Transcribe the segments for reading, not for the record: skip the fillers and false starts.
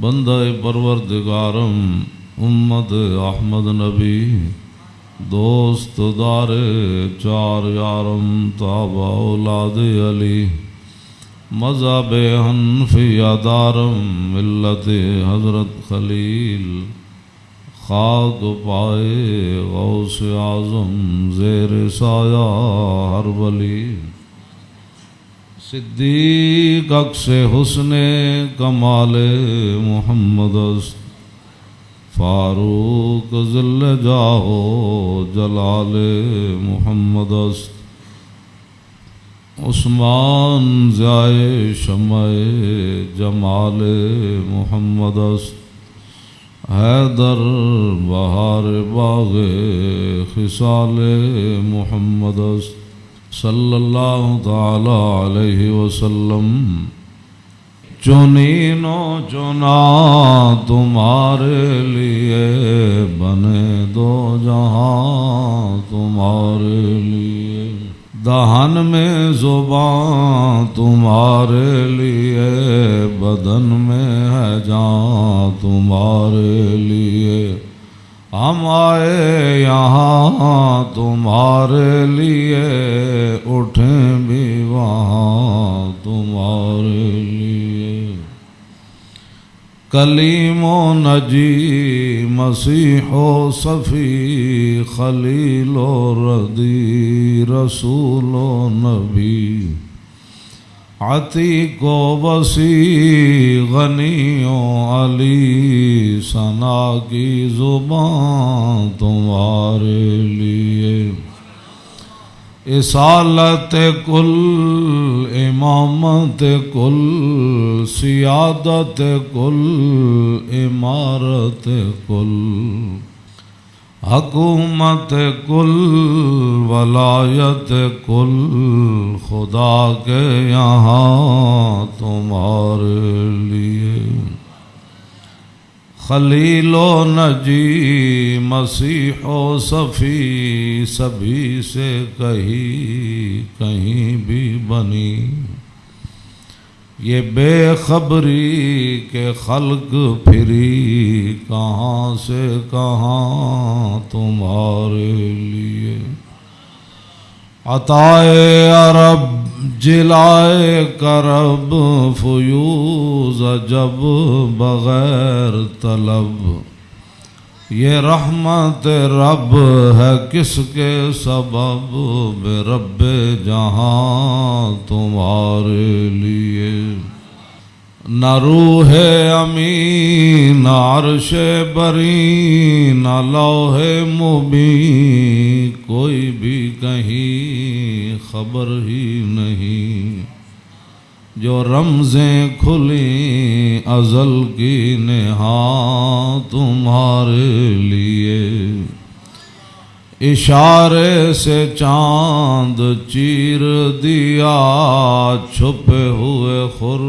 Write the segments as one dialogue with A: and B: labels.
A: بندہ پروردگارم امت احمد نبی دوست دار چار یارم تابع اولاد علی مذہب حنفیہ دارم ملت حضرت خلیل خاک پائے غوث اعظم زیر سایہ ہر ولی صدیق عکس حسن کمال محمد است فاروق ذل جاہ جلال محمد است عثمان ضیائے شمع جمال محمد است حیدر بہار باغ خصال محمد است صلی اللہ تعالی علیہ وسلم چنین و چنا تمہارے لیے بنے دو جہاں تمہارے لیے دہن میں زباں تمہارے لیے بدن میں ہے جان تمہارے لیے ہم آئے یہاں تمہارے لیے اٹھیں بھی وہاں تمہارے لیے کلیم و نجی مسیح و صفی خلیل و ردی رسول و نبی عتیق و وسیع غنی و علی ثنا کی زبان تمہارے لیے اصالت کل امامت کل سیادت کل امارت کل حکومت کل ولایت کل خدا کے یہاں تمہارے لیے خلیل و نجی مسیح و صفی سبھی سے کہیں بھی بنی یہ بے خبری کے خلق پھری کہاں سے کہاں تمہارے لیے عطائے عرب جلائے کرب فیوز جب بغیر طلب یہ رحمت رب ہے کس کے سبب بے رب جہاں تمہارے لیے نہ روح امین نہ عرش بری نہ لوح مبین کوئی بھی کہیں خبر ہی نہیں جو رمزیں کھلیں ازل کی نہاں تمہارے لیے اشارے سے چاند چیر دیا چھپے ہوئے خور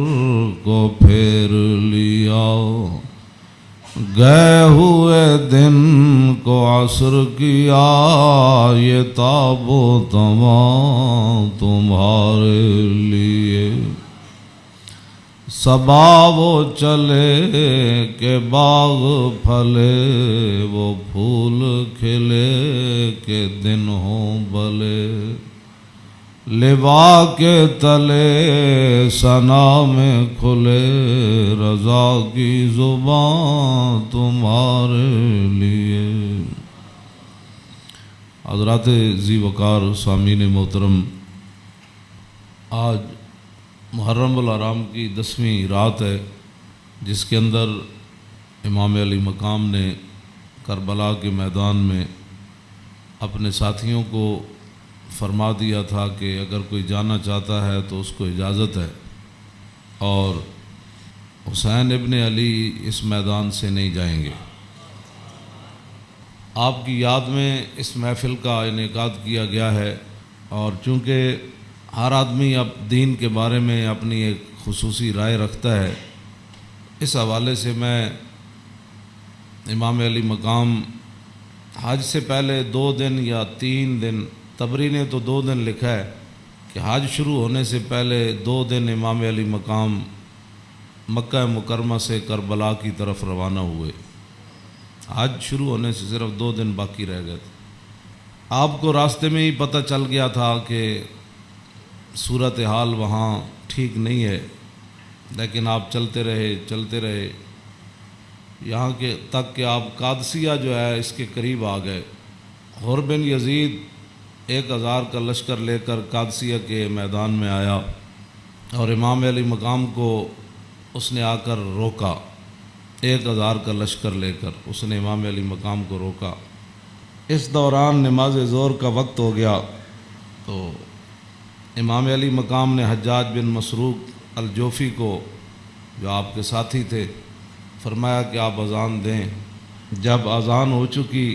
A: کو پھیر لیا گئے ہوئے دن کو عصر کیا یہ تاب و تمام تمہارے لیے صبا وہ چلے کہ باغ پھلے وہ پھول کھلے کہ دن ہوں بلے لبا کے تلے ثنا میں کھلے رضا کی زبان تمہارے لیے حضرات ذی وقار سامعین محترم آج محرم الحرام کی 10ویں رات ہے جس کے اندر امام علی مقام نے کربلا کے میدان میں اپنے ساتھیوں کو فرما دیا تھا کہ اگر کوئی جانا چاہتا ہے تو اس کو اجازت ہے اور حسین ابن علی اس میدان سے نہیں جائیں گے۔ آپ کی یاد میں اس محفل کا انعقاد کیا گیا ہے اور چونکہ ہر آدمی اب دین کے بارے میں اپنی ایک خصوصی رائے رکھتا ہے، اس حوالے سے میں امام علی مقام حج سے پہلے 2 دن یا 3 دن، طبری نے تو 2 دن لکھا ہے کہ حج شروع ہونے سے پہلے 2 دن امام علی مقام مکہ مکرمہ سے کربلا کی طرف روانہ ہوئے۔ حج شروع ہونے سے صرف 2 دن باقی رہ گئے تھے۔ آپ کو راستے میں ہی پتہ چل گیا تھا کہ صورتحال وہاں ٹھیک نہیں ہے، لیکن آپ چلتے رہے یہاں کے تک کہ آپ قادسیہ جو ہے اس کے قریب آ گئے۔ حر بن یزید 1000 کا لشکر لے کر قادسیہ کے میدان میں آیا اور امام علی مقام کو اس نے آ کر روکا۔ 1000 کا لشکر لے کر اس نے امام علی مقام کو روکا۔ اس دوران نماز ظہر کا وقت ہو گیا تو امام علی مقام نے حجاج بن مسروق الجوفی کو، جو آپ کے ساتھی تھے، فرمایا کہ آپ اذان دیں۔ جب اذان ہو چکی،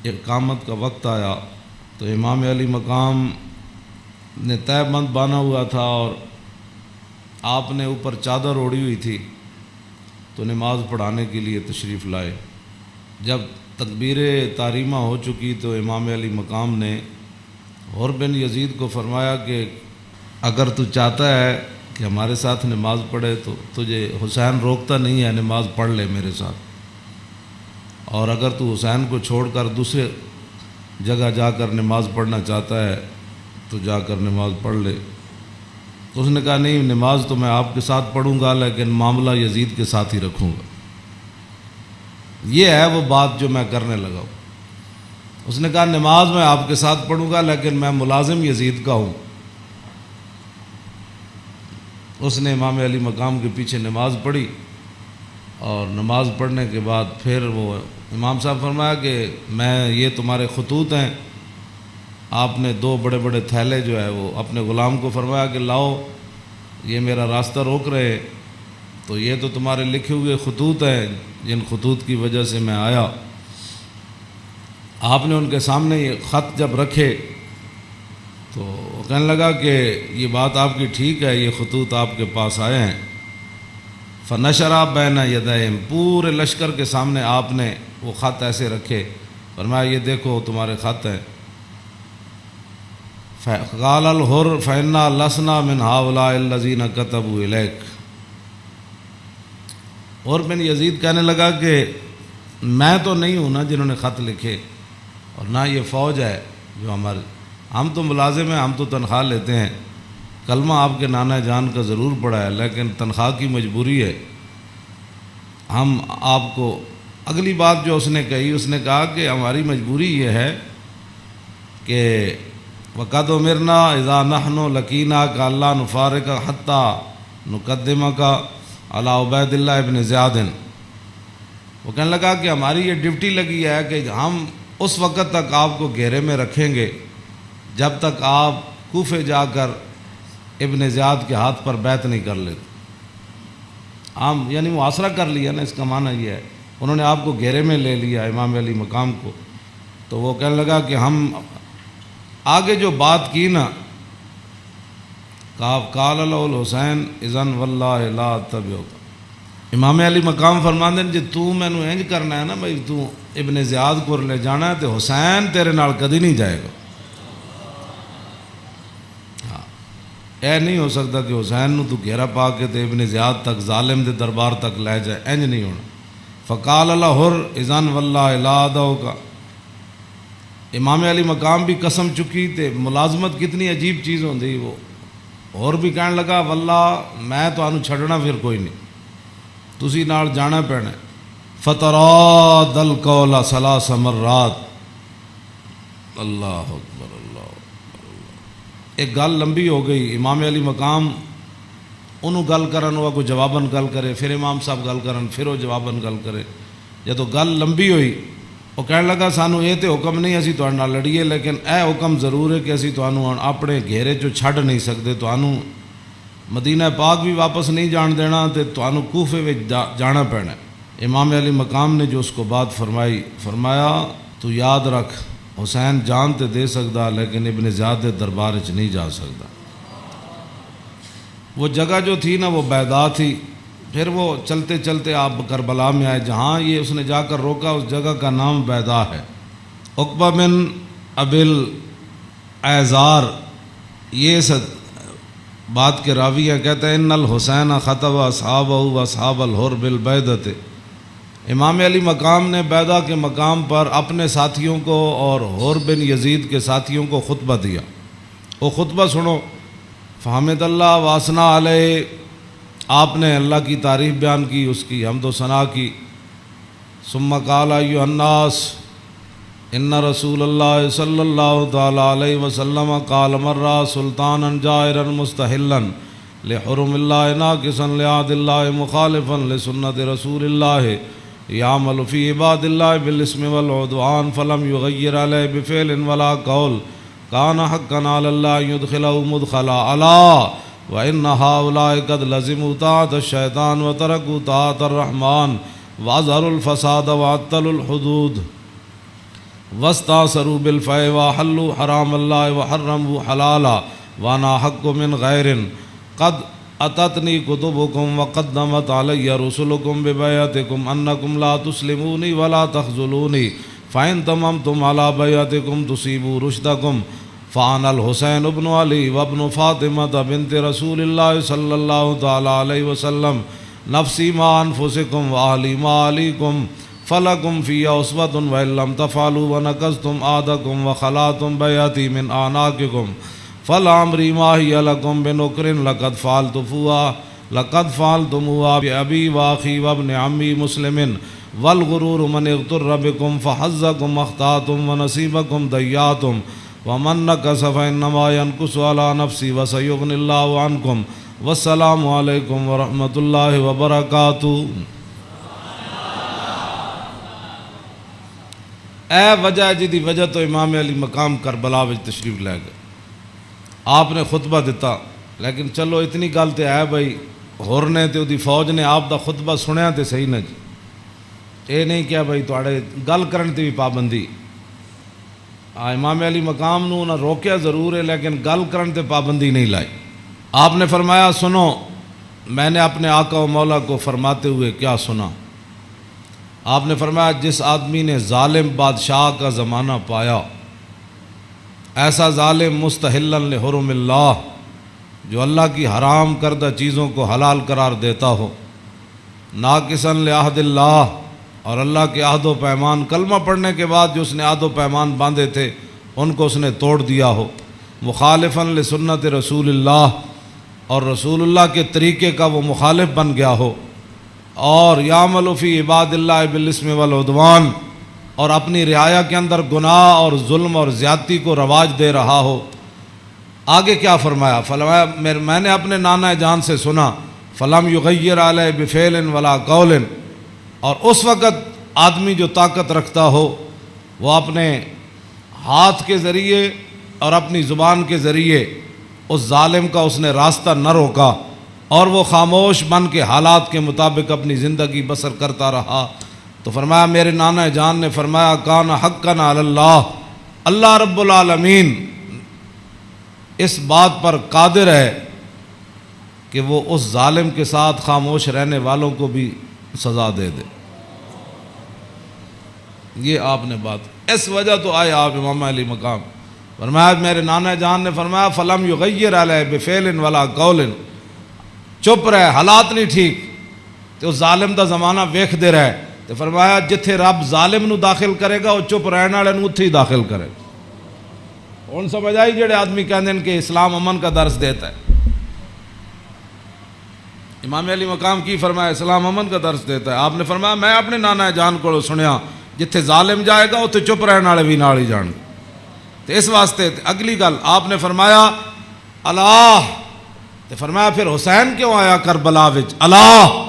A: اقامت کا وقت آیا تو امام علی مقام نے تہہ بند باندھا ہوا تھا اور آپ نے اوپر چادر اوڑھی ہوئی تھی، تو نماز پڑھانے کے لیے تشریف لائے۔ جب تکبیر تحریمہ ہو چکی تو امام علی مقام نے حر بن یزید کو فرمایا کہ اگر تو چاہتا ہے کہ ہمارے ساتھ نماز پڑھے تو تجھے حسین روکتا نہیں ہے، نماز پڑھ لے میرے ساتھ، اور اگر تو حسین کو چھوڑ کر دوسرے جگہ جا کر نماز پڑھنا چاہتا ہے تو جا کر نماز پڑھ لے۔ تو اس نے کہا نہیں، نماز تو میں آپ کے ساتھ پڑھوں گا لیکن معاملہ یزید کے ساتھ ہی رکھوں گا۔ یہ ہے وہ بات جو میں کرنے لگا ہوں۔ اس نے کہا نماز میں آپ کے ساتھ پڑھوں گا لیکن میں ملازم یزید کا ہوں۔ اس نے امام علی مقام کے پیچھے نماز پڑھی، اور نماز پڑھنے کے بعد پھر وہ امام صاحب فرمایا کہ یہ تمہارے خطوط ہیں۔ آپ نے 2 بڑے بڑے تھیلے جو ہے وہ اپنے غلام کو فرمایا کہ لاؤ، یہ میرا راستہ روک رہے، تو یہ تو تمہارے لکھے ہوئے خطوط ہیں جن خطوط کی وجہ سے میں آیا۔ آپ نے ان کے سامنے یہ خط جب رکھے تو وہ کہنے لگا کہ یہ بات آپ کی ٹھیک ہے، یہ خطوط آپ کے پاس آئے ہیں۔ فنشرا بین یدیہم، پورے لشکر کے سامنے آپ نے وہ خط ایسے رکھے، فرمایا یہ دیکھو تمہارے خط ہیں۔ قال الحر فإنا لسنا من هؤلاء الذين كتبوا إليك۔ حر بن یزید کہنے لگا کہ میں تو نہیں ہوں نا جنہوں نے خط لکھے، اور نہ یہ فوج ہے جو ہم تو ملازم ہیں، ہم تو تنخواہ لیتے ہیں، کلمہ آپ کے نانا جان کا ضرور پڑا ہے لیکن تنخواہ کی مجبوری ہے۔ ہم آپ کو اگلی بات جو اس نے کہی، اس نے کہا کہ ہماری مجبوری یہ ہے کہ وَقَدْ أُمِرْنَا إِذَا نَحْنُ لَقِينَاكَ أَلَّا نُفَارِقَكَ حَتَّى نُقَدِّمَكَ عَلَىٰ عُبَيْدِ اللَّهِ بْنِ زِيَادٍ۔ وہ کہنے لگا کہ ہماری یہ ڈیوٹی لگی ہے کہ ہم اس وقت تک آپ کو گھیرے میں رکھیں گے جب تک آپ کوفے جا کر ابن زیاد کے ہاتھ پر بیعت نہیں کر لیتے۔ ہم یعنی محاصرہ کر لیا نا، اس کا معنی یہ ہے انہوں نے آپ کو گھیرے میں لے لیا امام علی مقام کو۔ تو وہ کہنے لگا کہ ہم آگے جو بات کی نا، قال له الحسین اذن واللہ لا اتبعک، امام علی مقام فرماندے جی تو مینوں انج کرنا ہے نا بھائی، تو ابن زیاد کو لے جانا ہے تو حسین تیرے نال کدی نہیں جائے گا۔ اے نہیں ہو سکتا کہ حسین نو تو گھیرا پا کے تے ابن زیاد تک ظالم دے دربار تک لے جائے، انج نہیں ہونا۔ فقال الحر اذن واللہ لا ادعوک، امام علی مقام بھی قسم چکی تے ملازمت کتنی عجیب چیز ہوندی، وہ اور بھی کہنے لگا واللہ میں تانوں چھڈنا پھر کوئی نہیں، تسی نال جانا پینا۔ فتراد القول 3 مرات، اللہ اکبر اللہ اکبر۔ ایک گل لمبی ہو گئی، امام علی مقام انہوں گل کرن، وہ کوئی جواباً گل کرے، پھر امام صاحب گل کرن، پھر وہ جواباً گل کرے۔ جدو گل لمبی ہوئی وہ کہنے لگا سانو یہ تو حکم نہیں اسی تہاڈے نال لڑیے، لیکن اے حکم ضرور ہے کہ اسی تانوں اپنے گھیرے چوں چھڈ نہیں سکتے، تانوں مدینہ پاک بھی واپس نہیں جان دینا تے تانوں کوفے وچ جانا پینا۔ امام علی مقام نے جو اس کو بات فرمائی، فرمایا تو یاد رکھ حسین جان تے دے سکتا لیکن ابن زیاد دے دربار وچ نہیں جا سکتا۔ وہ جگہ جو تھی نا وہ بیضا تھی۔ پھر وہ چلتے چلتے آپ کربلا میں آئے، جہاں یہ اس نے جا کر روکا اس جگہ کا نام بیضا ہے۔ عقبہ بن ابی الایزار یہ بات کے راوی ہیں، کہتے ہیں ان الحسین خطب اصحابہ و اصحاب الحر بالبیدۃ، امام علی مقام نے بیدہ کے مقام پر اپنے ساتھیوں کو اور حر بن یزید کے ساتھیوں کو خطبہ دیا۔ وہ خطبہ سنو، فحمد اللہ واسنا علیہ، آپ نے اللہ کی تعریف بیان کی، اس کی حمد و ثنا کی۔ ثم قال ایھا الناس ان رسول اللہ صلی اللہ تعالی علیہ وسلم قال مرہ سلطانا جائرا مستحلا لحرم اللہ ناقصا لعہد اللہ مخالفا لسنت رسول اللہ یعمل فی عباد اللہ بالاسم والعدوان فلم یغیر علیہ بفعل ولا قول کان حقا علی اللہ یدخلہ مدخلا علا وان ہؤلاء قد لزموا طاعۃ الشیطان وترکوا طاعۃ الرحمن واظہروا الفساد وعطلوا الحدود واستاثروا بالفیء وحلوا حرام اللہ وحرموا حلالا وانا حق من غیر قد اتتنی کتبکم وقدمت علی رسلکم ببیعتکم انکم لا تسلمونی ولا تخذلونی فإن تممتم على بیعتکم تصیبوا رشدکم فانا الحسین ابن علی وابن فاطمہ بنت رسول اللہ صلی اللہ تعالی علیہ وسلم نفسی ما انفسکم واہلی ما علیکم فلکم فی اسوۃ وإن لم تفعلوا ونقضتم عہدکم وخلعتم بیعتی من اعناقکم فلعمری ما ہی لکم بنکر لقد فعلتموها بأبی واخی وابن عمی مسلم والغرور من اغتر بکم فحظکم اخطأتم ونصیبکم ضیعتم ومن نکث فإنما ينکث علی نفسی وسیغنی اللہ عنکم والسلام علیکم ورحمۃ اللہ وبرکاتہ۔ اے وجہ جی وجہ تو امام علی مقام کربلا وچ تشریف لے گئے، آپ نے خطبہ دیتا، لیکن چلو اتنی گل تے ہے بھائی ہور نے تے دی فوج نے آپ دا خطبہ سنیا تے صحیح نہ جی، اے نہیں کیا بھائی تواڈے گل کرن تے بھی پابندی۔ امام علی مقام نو نہ روکیا ضرور ہے لیکن گل کرن تے پابندی نہیں لائی۔ آپ نے فرمایا سنو، میں نے اپنے آقا و مولا کو فرماتے ہوئے کیا سنا؟ آپ نے فرمایا جس آدمی نے ظالم بادشاہ کا زمانہ پایا، ایسا ظالم مستحلا لحرم اللہ، جو اللہ کی حرام کردہ چیزوں کو حلال قرار دیتا ہو، ناقصا لعہد اللہ، اور اللہ کے عہد و پیمان، کلمہ پڑھنے کے بعد جو اس نے عہد و پیمان باندھے تھے ان کو اس نے توڑ دیا ہو، مخالفا لسنت رسول اللہ، اور رسول اللہ کے طریقے کا وہ مخالف بن گیا ہو، اور یعمل فی عباد اللہ بالاسم والعدوان، اور اپنی رعایا کے اندر گناہ اور ظلم اور زیادتی کو رواج دے رہا ہو۔ آگے کیا فرمایا؟ فرمایا میں نے اپنے نانا جان سے سنا، فلم یغیر علیہ بفعل ولا قول، اور اس وقت آدمی جو طاقت رکھتا ہو وہ اپنے ہاتھ کے ذریعے اور اپنی زبان کے ذریعے اس ظالم کا اس نے راستہ نہ روکا، اور وہ خاموش بن کے حالات کے مطابق اپنی زندگی بسر کرتا رہا، تو فرمایا میرے نانا جان نے فرمایا کان حقا علی اللہ، اللہ رب العالمین اس بات پر قادر ہے کہ وہ اس ظالم کے ساتھ خاموش رہنے والوں کو بھی سزا دے دے۔ یہ آپ نے بات، اس وجہ تو آئے آپ امام علی مقام، فرمایا میرے نانا جان نے فرمایا فلم یغیر علیہ بفعل ولا قول، چپ رہے، حالات نہیں ٹھیک تو ظالم دا زمانہ ویکھ دے رہے، تو فرمایا جتھے رب ظالم نو داخل کرے گا وہ چپ رہنے والے نو اتھے ہی داخل کرے گا۔ ہن سمجھ آئی جڑے آدمی کہندے ہیں کہ اسلام امن کا درس دیتا ہے، امام علی مقام کی فرمایا اسلام امن کا درس دیتا ہے؟ آپ نے فرمایا میں اپنے نانا جان کو سنیا جتھے ظالم جائے گا اتھے چپ رہنے والے بھی نال ہی جان گے۔ تو اس واسطے اگلی گل آپ نے فرمایا اللہ، تو فرمایا پھر حسین کیوں آیا کربلا وچ؟ اللہ،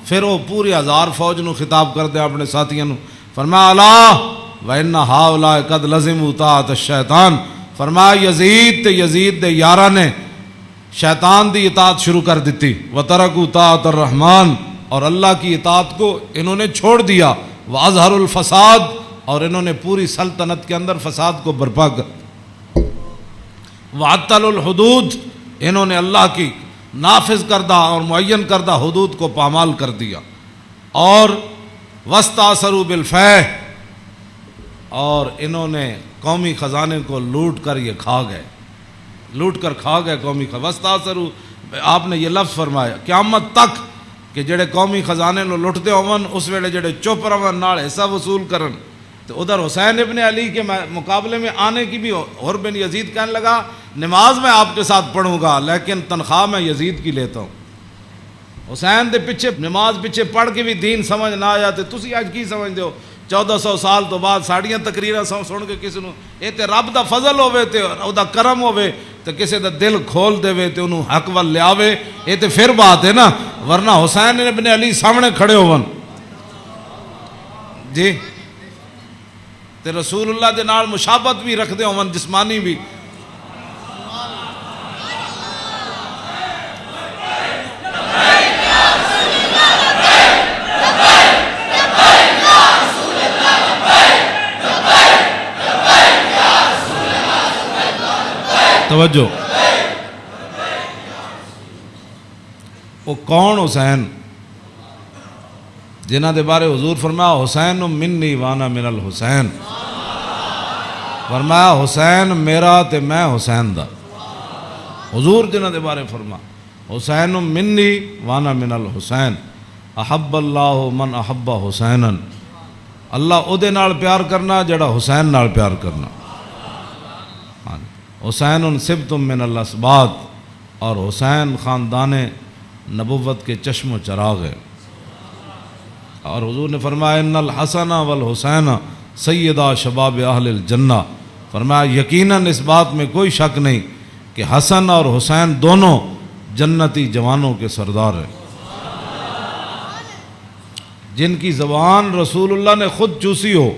A: پھر وہ پوری ہزار فوج نو خطاب کر دیا اپنے ساتھیوں نو، فرمایا اللہ وَإِنَّ هَؤُلَاءِ قَدْ لَزِمُوا طَاعَةَ الشَّيْطَانِ، فرمایا یزید تے یزید دے یاراں نے شیطان دی اطاعت شروع کر دیتی، وَتَرَكُوا طَاعَةَ الرَّحْمَنِ، اور اللہ کی اطاعت کو انہوں نے چھوڑ دیا، وَأَظْهَرُوا الْفَسَادِ، اور انہوں نے پوری سلطنت کے اندر فساد کو برپا کر، وَعَطَّلُوا الْحُدُودِ، انہوں نے اللہ کی نافذ کردہ اور معین کردہ حدود کو پامال کر دیا، اور وَاسْتَأْثَرُوا بِالْفَيْءِ، اور انہوں نے قومی خزانے کو لوٹ کر یہ کھا گئے، لوٹ کر کھا گئے قومی خزانے، وَاسْتَأْثَرُوا آپ نے یہ لفظ فرمایا قیامت تک کہ جڑے قومی خزانے نو لٹتے ہون اس ویلے جڑے چپ رہن نال حصہ وصول کرن، تو ادھر حسین ابن علی کے مقابلے میں آنے کی بھی حر بن یزید کہنے لگا نماز میں آپ کے ساتھ پڑھوں گا لیکن تنخواہ میں یزید کی لیتا ہوں۔ حسین دے پیچھے نماز پیچھے پڑھ کے بھی دین سمجھ نہ آیا تے تسی اج کی سمجھدے ہو 1400 سال تو بعد ساڑیاں تقریراں سن کے کسی نو اے تے رب دا فضل ہوے تے او دا کرم ہوے تے کسی دا دل کھول دے تے انہوں حق ول لیاوے، اے تے پھر بات ہے نا، ورنہ حسین ابن علی سامنے کھڑے ہون جی تے رسول اللہ دے نال مشابہت بھی رکھ دے ہون جسمانی بھی۔ توجہ، وہ کون حسین جنہ دے بارے حضور فرمایا حسین منی وانا من الحسین، فرمایا حسین میرا تے میں حسین دا، حضور جنہ دے بارے فرما حسین منی وانا من الحسین، احب اللہ من احب حسینا، اللہ او دے نال پیار کرنا جڑا حسین نال پیار کرنا۔ حسین سبت من الاسباط، اور حسین خاندان نبوت کے چشم و چراغ ہے۔ اور حضور نے فرمایا ان الحسن والحسین سیدہ شباب اہل الجنہ، فرمایا یقیناً اس بات میں کوئی شک نہیں کہ حسن اور حسین دونوں جنتی جوانوں کے سردار ہیں، جن کی زبان رسول اللہ نے خود چوسی ہو،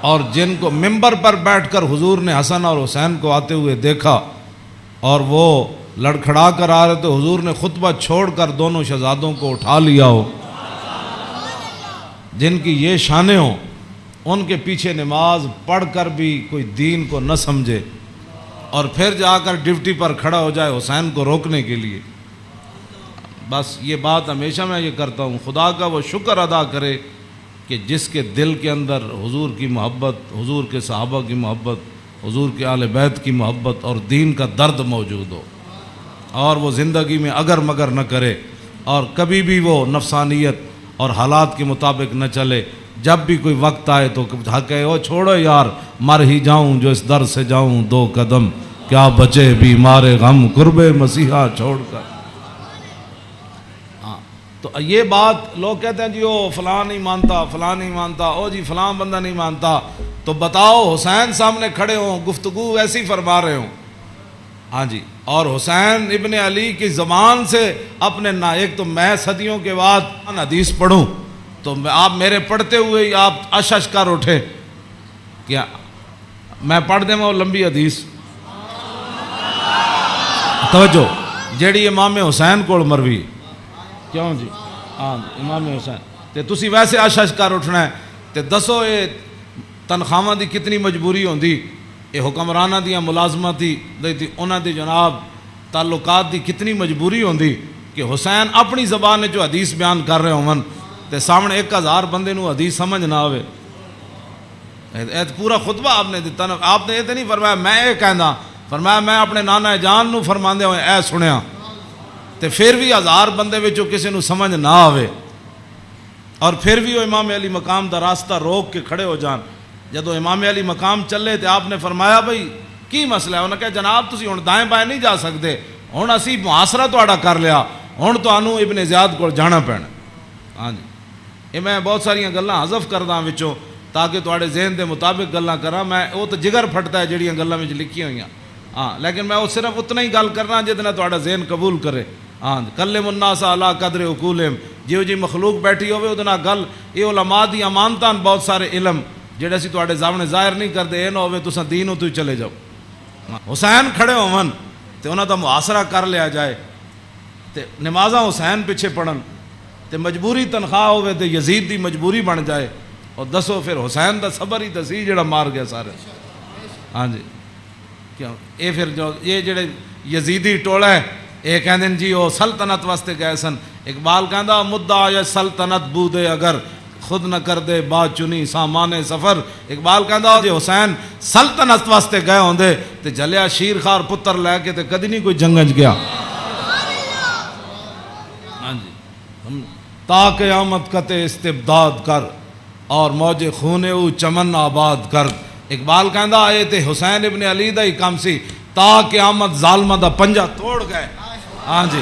A: اور جن کو ممبر پر بیٹھ کر حضور نے حسن اور حسین کو آتے ہوئے دیکھا اور وہ لڑکھڑا کر آ رہے تو حضور نے خطبہ چھوڑ کر دونوں شہزادوں کو اٹھا لیا ہو، جن کی یہ شانیں ہوں، ان کے پیچھے نماز پڑھ کر بھی کوئی دین کو نہ سمجھے اور پھر جا کر ڈیوٹی پر کھڑا ہو جائے حسین کو روکنے کے لیے۔ بس یہ بات ہمیشہ میں یہ کرتا ہوں، خدا کا وہ شکر ادا کرے کہ جس کے دل کے اندر حضور کی محبت، حضور کے صحابہ کی محبت، حضور کے اہل بیت کی محبت اور دین کا درد موجود ہو، اور وہ زندگی میں اگر مگر نہ کرے اور کبھی بھی وہ نفسانیت اور حالات کے مطابق نہ چلے، جب بھی کوئی وقت آئے تو کہے او چھوڑو یار مر ہی جاؤں جو اس در سے جاؤں دو قدم، کیا بچے بیمار غم قرب مسیحا چھوڑ کر۔ تو یہ بات لوگ کہتے ہیں جی او فلاں نہیں مانتا، فلاں نہیں مانتا، او جی فلاں بندہ نہیں مانتا، تو بتاؤ حسین سامنے کھڑے ہوں گفتگو ایسی فرما رہے ہوں، ہاں جی، اور حسین ابن علی کی زبان سے اپنے ایک تو میں صدیوں کے بعد حدیث پڑھوں تو آپ میرے پڑھتے ہوئے ہی آپ اشش کر اٹھے، کیا میں پڑھ دیں وہ لمبی حدیث، توجہ جیڑی امام حسین کو مروی، کیوں جی ہاں امام حسین تے تسی ویسے اشش کر اٹھنا ہے تے دسو یہ تنخواہاں دی کتنی مجبوری ہوندی، یہ حکمرانہ دیاں ملازمت دی انہاں دی جناب تعلقات دی کتنی مجبوری ہوندی کہ حسین اپنی زبان جو حدیث بیان کر رہے ہوں تے سامنے 1000 بندے نو حدیث سمجھ نہ آوے۔ پورا خطبہ آپ نے دیتا نا، آپ نے یہ تو نہیں فرمایا میں یہ کہنا، فرمایا میں اپنے نانا جان نو فرماندے ہوئے اے سنیا، تے پھر بھی 1000 بندے وچوں کسی نو سمجھ نہ آوے اور پھر بھی وہ امام علی مقام دا راستہ روک کے کھڑے ہو جان۔ جدو امام علی مقام چلے تے آپ نے فرمایا بھئی کی مسئلہ ہے؟ انہوں نے کہا جناب تسی ہن دائیں بائیں نہیں جا سکتے، ہن اسی محاصرہ تہاڈا کر لیا، ہن تانوں ابن زیاد کول جانا پینا۔ ہاں جی، یہ میں بہت ساری گلاں حذف کردا وچوں تاکہ تہاڈے ذہن دے مطابق گلاں کراں، میں وہ تو جگر پھٹتا ہے جڑیاں گلاں وچ لکھی ہوئیاں، ہاں لیکن میں وہ صرف اتنا ہی گل کرنا جہدے نال تہاڈا ذہن قبول کرے۔ ہاں کلم الناس علی قدر عقولہم، جیو جی مخلوق بیٹھی ہوئے وہ نال گل، یہ علماء دی امانتاں بہت سارے علم جڑے اسی تہاڈے سامنے ظاہر نہیں کرتے، یہ نہ ہوئے تساں دینوں تو ہی چلے جاؤ۔ حسین کھڑے ہون تے انہاں دا محاصرہ کر لیا جائے تے نمازاں حسین پیچھے پڑھن تے مجبوری تنخواہ ہوئے تے یزید دی مجبوری بن جائے، اور دسو پھر حسین دا صبر ہی دسی جڑا مار گیا سارے۔ ہاں جی کیوں یہ پھر جو یہ جڑے یزیدی ٹولا ہے یہ کہندے جی وہ سلطنت واسطے گئے سن، اقبال کہندا مدعا یا سلطنت بودے اگر خود نہ کر دے با چنی سامان سفر. اقبال کہندا جے حسین سلطنت واسطے گئے ہوندے تے جلیا شیر خار پتر لے کے تے کدی نہیں کوئی جنگج گیا. ہاں جی تا قیامت قطع استبداد کر اور موج خون او چمن آباد کر. اقبال کہندا آئے تے حسین ابن علی دا ہی کام سی تا قیامت ظالمہ دا پنجا توڑ گئے. ہاں جی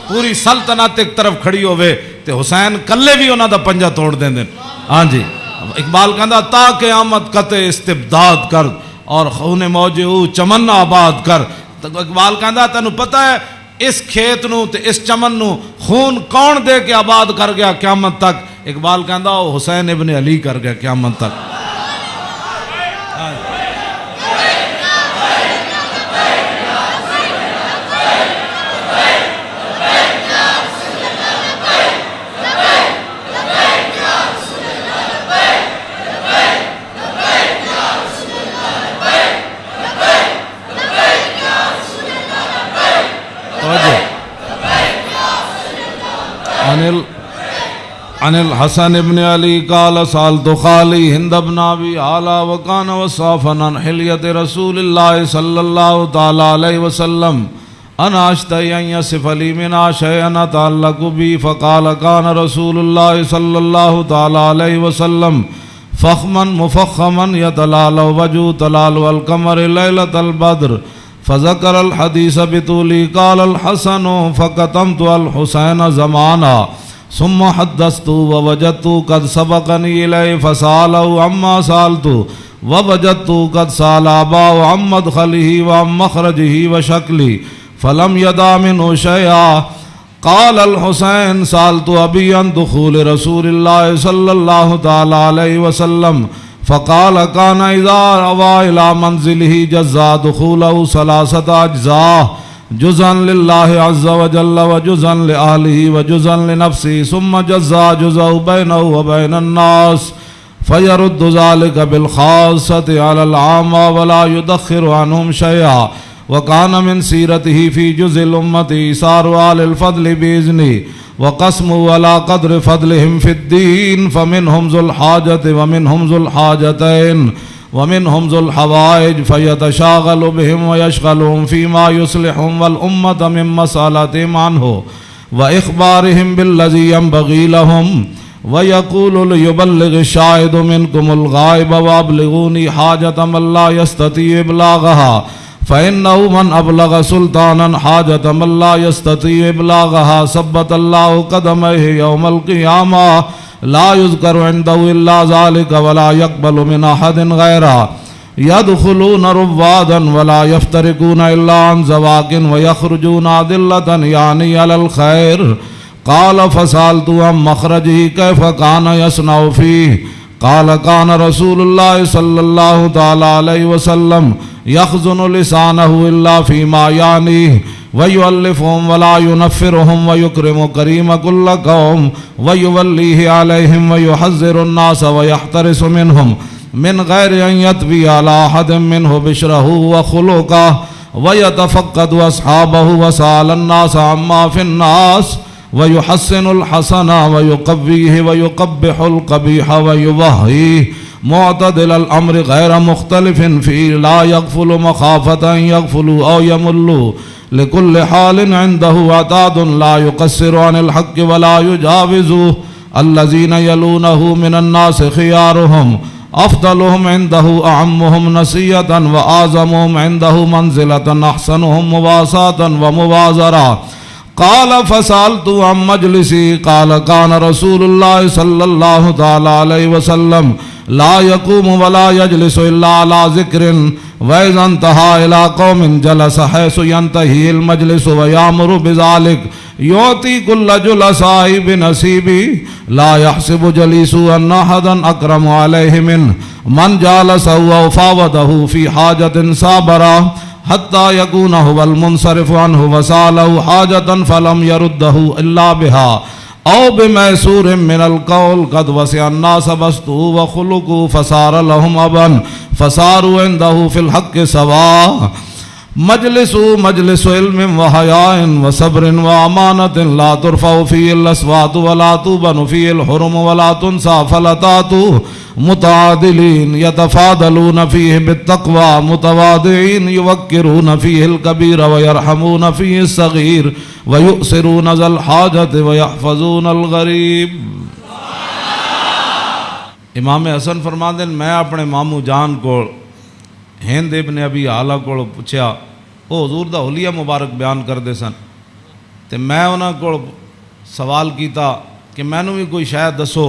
A: پوری سلطنت ایک طرف کھڑی ہوئے تے حسین کلے بھی انہاں دا پنجا توڑ دیں دیں. ہاں جی اقبال کہندا تا قیامت قطع استبداد کر اور خون موج او چمن آباد کر. اقبال کہندا تینوں پتہ ہے اس کھیت نو تے اس چمن نو خون کون دے کے آباد کر گیا قیامت تک؟ اقبال کہندا وہ حسین ابن علی کر گیا قیامت تک. عن الحسن ابن علی قال سالت خالی ہند بن ابی اعلی وکان وصافا عن حلیت رسول اللہ صلی اللہ تعالی علیہ وسلم انا اشتہی ان یصف لی منا شیئا تعلق بی فقال کان رسول اللہ صلی اللہ تعالی علیہ وسلم فخما مفخما یتلال وجو تلال القمر لیلۃ البدر فذکر الحدیث بطولی قال الحسن فقتمت الحسین زمانا ثم حدثت ووجدت قد سبقني إليه فسأله عما سألت ووجدت قد سأل أباه عن مدخله وعن مخرجه وشكله فلم يدع منه شيئا. قال الحسين سألت أبي عن دخول رسول الله صلى الله تعالى عليه وسلم فقال كان إذا أوى إلى منزله جزا دخوله 3 أجزاء جزءا لله عز وجل وجزءا لأهله وجزءا لنفسه ثم جزا جزء بينه وبين الناس فيرد ذلك بالخاصة على العامة ولا يدخر عنهم شيئا. وكان من سيرته في جزء الأمة إيثار أهل الفضل بإذنه وقسمه على قدر فضلهم في الدين فمنهم ذو الحاجة ومنهم ذو الحاجتين ومنهم ذو الحوائج فيتشاغل بهم ويشغلهم فيما يصلحهم والأمة من مسألتهم عنه وإخبارهم بالذي ينبغي لهم ويقول ليبلغ الشاهد منكم الغائب وأبلغوني حاجة من لا يستطيع إبلاغها فإنه من أبلغ سلطانا حاجة من لا يستطيع إبلاغها ثبت الله قدميه يوم القيامة لا يذكر عنده إلا ذلك ولا يقبل من أحد غيره يدخلون روادا ولا يفترقون إلا عن زواق ويخرجون أدلة يعني على الخير. قال فسألت عن مخرجه كيف كان يصنع فيه قال كان رسول الله صلى الله تعالى عليه وسلم يخزن لسانه إلا فيما يعنيه ويؤلفهم ولا ينفرهم ويكرم كريم كل قوم ويوليه عليهم ويحذر الناس ويحترس منهم من غير أن يتبي على أحد منه بشره وخلقه ويتفقد أصحابه وسأل الناس عما في الناس ويحسن الحسن ويقويه ويقبح القبيح ويوهيه معتدل الأمر غير مختلف فيه لا يغفل مخافة أن يغفلوا أو يملوا لكل حال عنده عتاد لا يقصر عن الحق ولا يجاوزه الذين يلونه من الناس خيارهم أفضلهم عنده أعمهم نسية وأعظمهم عنده منزلة أحسنهم مواساة ومبازرة. قال فسألت عن مجلسي قال كان رسول الله صلى الله تعالى عليه وسلم لا يقوم ولا يجلس إلا على ذكر وإذا انتهى إلى قوم جلس حيث ينتهي المجلس ويأمر بذلك يعطي كل جلساء بنصيبه لا يحسب جليس أن أحدا أكرم عليه منه من جالسه وفاوضه في حاجة صابرة حتى يكون هو المنصرف عنه وسأله حاجة فلم يرده إلا بها أو بميسور من القول قد وسع الناس بسطه وخلقه فصار لهم أبا فصاروا عنده في الحق سواء مجلس مجلس علم وحیاء وصبر وامانت لا ترفع فيه الاصوات ولا تبن فيه الحرم ولا تنسى فلتات متعادلين يتفاضلون فيه بالتقوى متواضعين يوقرون فيه الكبير ويرحمون فيه الصغير ويؤثرون ذا الحاجة ويحفظون الغریب۔ امام حسن فرماندے میں اپنے ماموں جان کو ہند ابن ابی حالہ کو پوچھا، وہ حضور دا حلیہ مبارک بیان کردے سن، تے میں انہاں کو سوال کیتا کہ مینوں بھی کوئی شاید دسو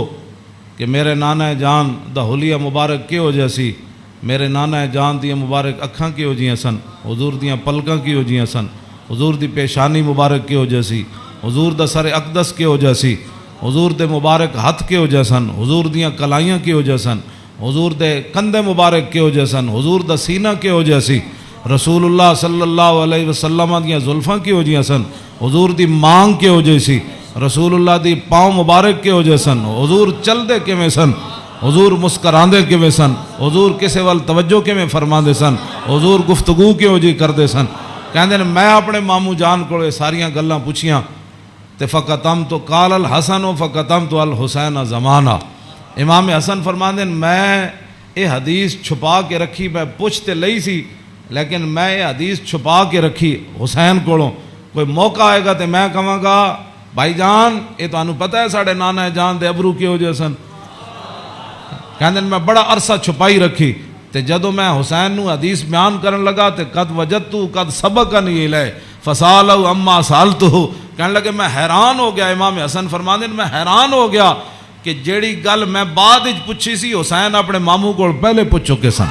A: کہ میرے نانا جان دا حلیہ مبارک کہو جہا سی، میرے نانا جان دیاں مبارک اکھاں کہو جیاں سن، حضور دیاں پلکاں کہو جیاں سن، حضور دی پیشانی مبارک کہو جہا سی، حضور دا سر اقدس کہو جہا سی، حضور دے مبارک ہتھ کہو جہا سن، حضور دیاں کلائیاں کہو جہا سن، حضور دے کندھے مبارک کہو جہا سن، حضور دا سینہ کہو جہا سی، رسول اللہ صلی اللہ علیہ وسلم دیاں زلفاں کہو جہا سن، حضور دی مانگ کہو جہی سی، رسول اللہ دی پاؤں مبارک کہو جہے سن، حضور چل دے کیویں سن، حضور مسکراندے کیویں سن، حضور کسے وال توجہ کیویں فرماندے سن، حضور گفتگو کہو جی کردے سن۔ کہندے نے میں اپنے ماموں جان کو ساریاں گلاں پوچھیاں تے فقطم تو قال الحسن فقطم تو الحسین زمانہ۔ امام حسن فرماندے میں یہ حدیث چھپا کے رکھی، میں پوچھ تے لئی سی لیکن میں یہ حدیث چھپا کے رکھی حسین کولوں، کوئی موقع آئے گا تے میں کہاں گا بھائی جان یہ تو انہوں پتہ ہے ساڑھے نانا جان دے ابرو کیوں جے سن۔ کہندے میں بڑا عرصہ چھپائی رکھی تے جدو میں حسین نو حدیث بیان کرن لگا تے قد وجدتو قد سبقنی الیہ فسالو اما سالتو، کہنے لگے میں حیران ہو گیا۔ امام حسن فرماندے میں حیران ہو گیا کہ جیڑی گل میں بعد وچ پوچھی سی حسین اپنے ماموں کو پہلے پوچھ چکے سن۔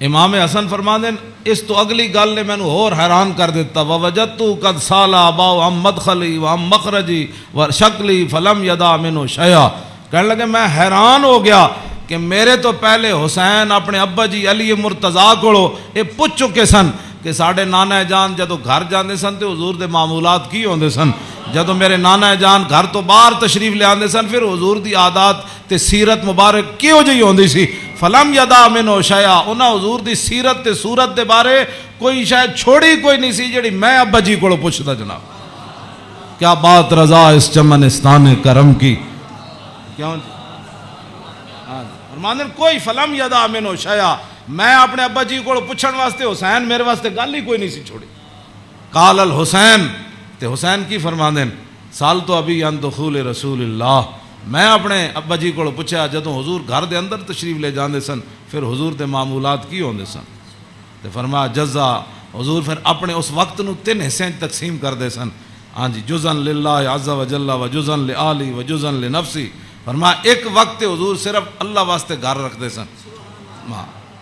A: امام حسن فرماندے اس تو اگلی گل نے میں نے اور حیران کر دیتا، وَوَجَدْتُ قَدْ سَالَ أَبَاهُ عَنْ مَدْخَلِي وَعَنْ مَخْرَجِي وَشَكْلِي فَلَمْ يَدَعْ مِنْهُ شَيْئًا۔ کہنے لگے میں حیران ہو گیا کہ میرے تو پہلے حسین اپنے ابا جی علی مرتضیٰ کو یہ پوچھ چکے سن کہ ساڑھے نانا جان جدو گھر جاندے سن تے حضور دے معمولات کی ہوندے سن، جدو میرے نانا جان گھر تو باہر تشریف لے آندے سن پھر حضور دی عادات تے سیرت مبارک کیوں جی ہوندی سی۔ فلم یدا منو شیا، انہاں حضور دی سیرت تے صورت دے بارے کوئی شاید چھوڑی کوئی نہیں سی جڑی میں ابا جی کو پوچھتا جناب۔ کیا بات رضا اس چمنستان کرم کی، کیوں جی فرماندے کوئی فلم یدا منو شیا، میں اپنے ابا جی کو پوچھن واسطے حسین میرے واسطے گل ہی کوئی نہیں سی چھوڑی۔ قال الحسین، تے حسین کی فرماندے سال تو ابھی ان دخول رسول اللہ، میں اپنے ابا جی کو پوچھا جدوں حضور گھر دے اندر تشریف لے جاندے سن پھر حضور دے معمولات کی ہوندے سن، تے فرمایا جزا، حضور پھر اپنے اس وقت نو 3 حصے تقسیم کر دے سن، ہاں جی، جزءا للہ عز و جل و جزءا لآلی و جزءا لنفسی۔ فرمایا ایک وقت حضور صرف اللہ واسطے گھر رکھ دے سن،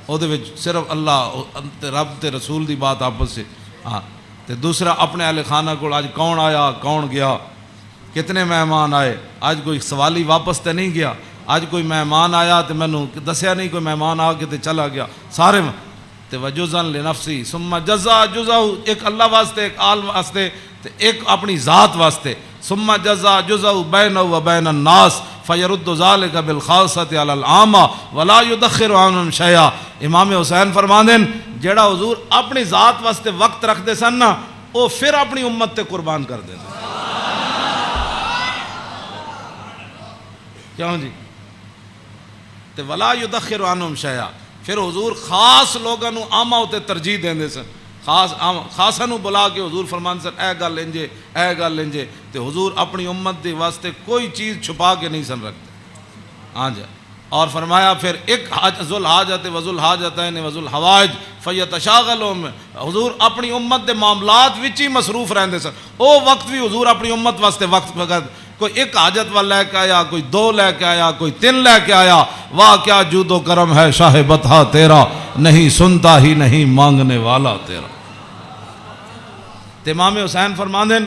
A: او دے وچ صرف اللہ رب تے رسول دی بات آپس سے، ہاں تے دوسرا اپنے اہل خانہ کو آج کون آیا کون گیا، کتنے مہمان آئے، آج کوئی سوالی واپس تے نہیں گیا، آج کوئی مہمان آیا تے میں نے دسیا نہیں کوئی مہمان آ کے تے چلا گیا، سارے تے وجزا لنفسی ثم جزا جزا، ایک اللہ واسطے ایک آل واسطے تے ایک اپنی ذات واسطے، ثم جزا جزا بینہ و بین الناس فیرد ذالک بالخاصۃ علی العامہ ولا یدخر عنہم شیئا۔ امام حسین فرماندے جیڑا حضور اپنی ذات واسطے وقت رکھ دے سن نا وہ پھر اپنی امت تے قربان کر دے سن، کیوں جی، تے ولا یدخر عنہم شیئا، پھر حضور خاص لوگاں نو عامہ تے ترجیح دیندے سن، خاصاں نو بلا کے حضور فرمان سن اے گل انجے اے گل انجے، تے حضور اپنی امت دے واسطے کوئی چیز چھپا کے نہیں سن رکھتے، ہاں جی۔ اور فرمایا پھر ایک ذو الحاجت و ذو الحاجتین و ذو الحوائج فیتشاغلون، حضور اپنی امت دے معاملات وچ ہی مصروف رہندے سن، او وقت بھی حضور اپنی امت واسطے وقت کوئی ایک حاجت والا لے کے آیا، کوئی دو لے کے آیا، کوئی تین لے کے آیا، واہ کیا جود و کرم ہے شاہ بطحا تیرا، نہیں سنتا ہی نہیں مانگنے والا تیرا۔ تے امام حسین فرماندے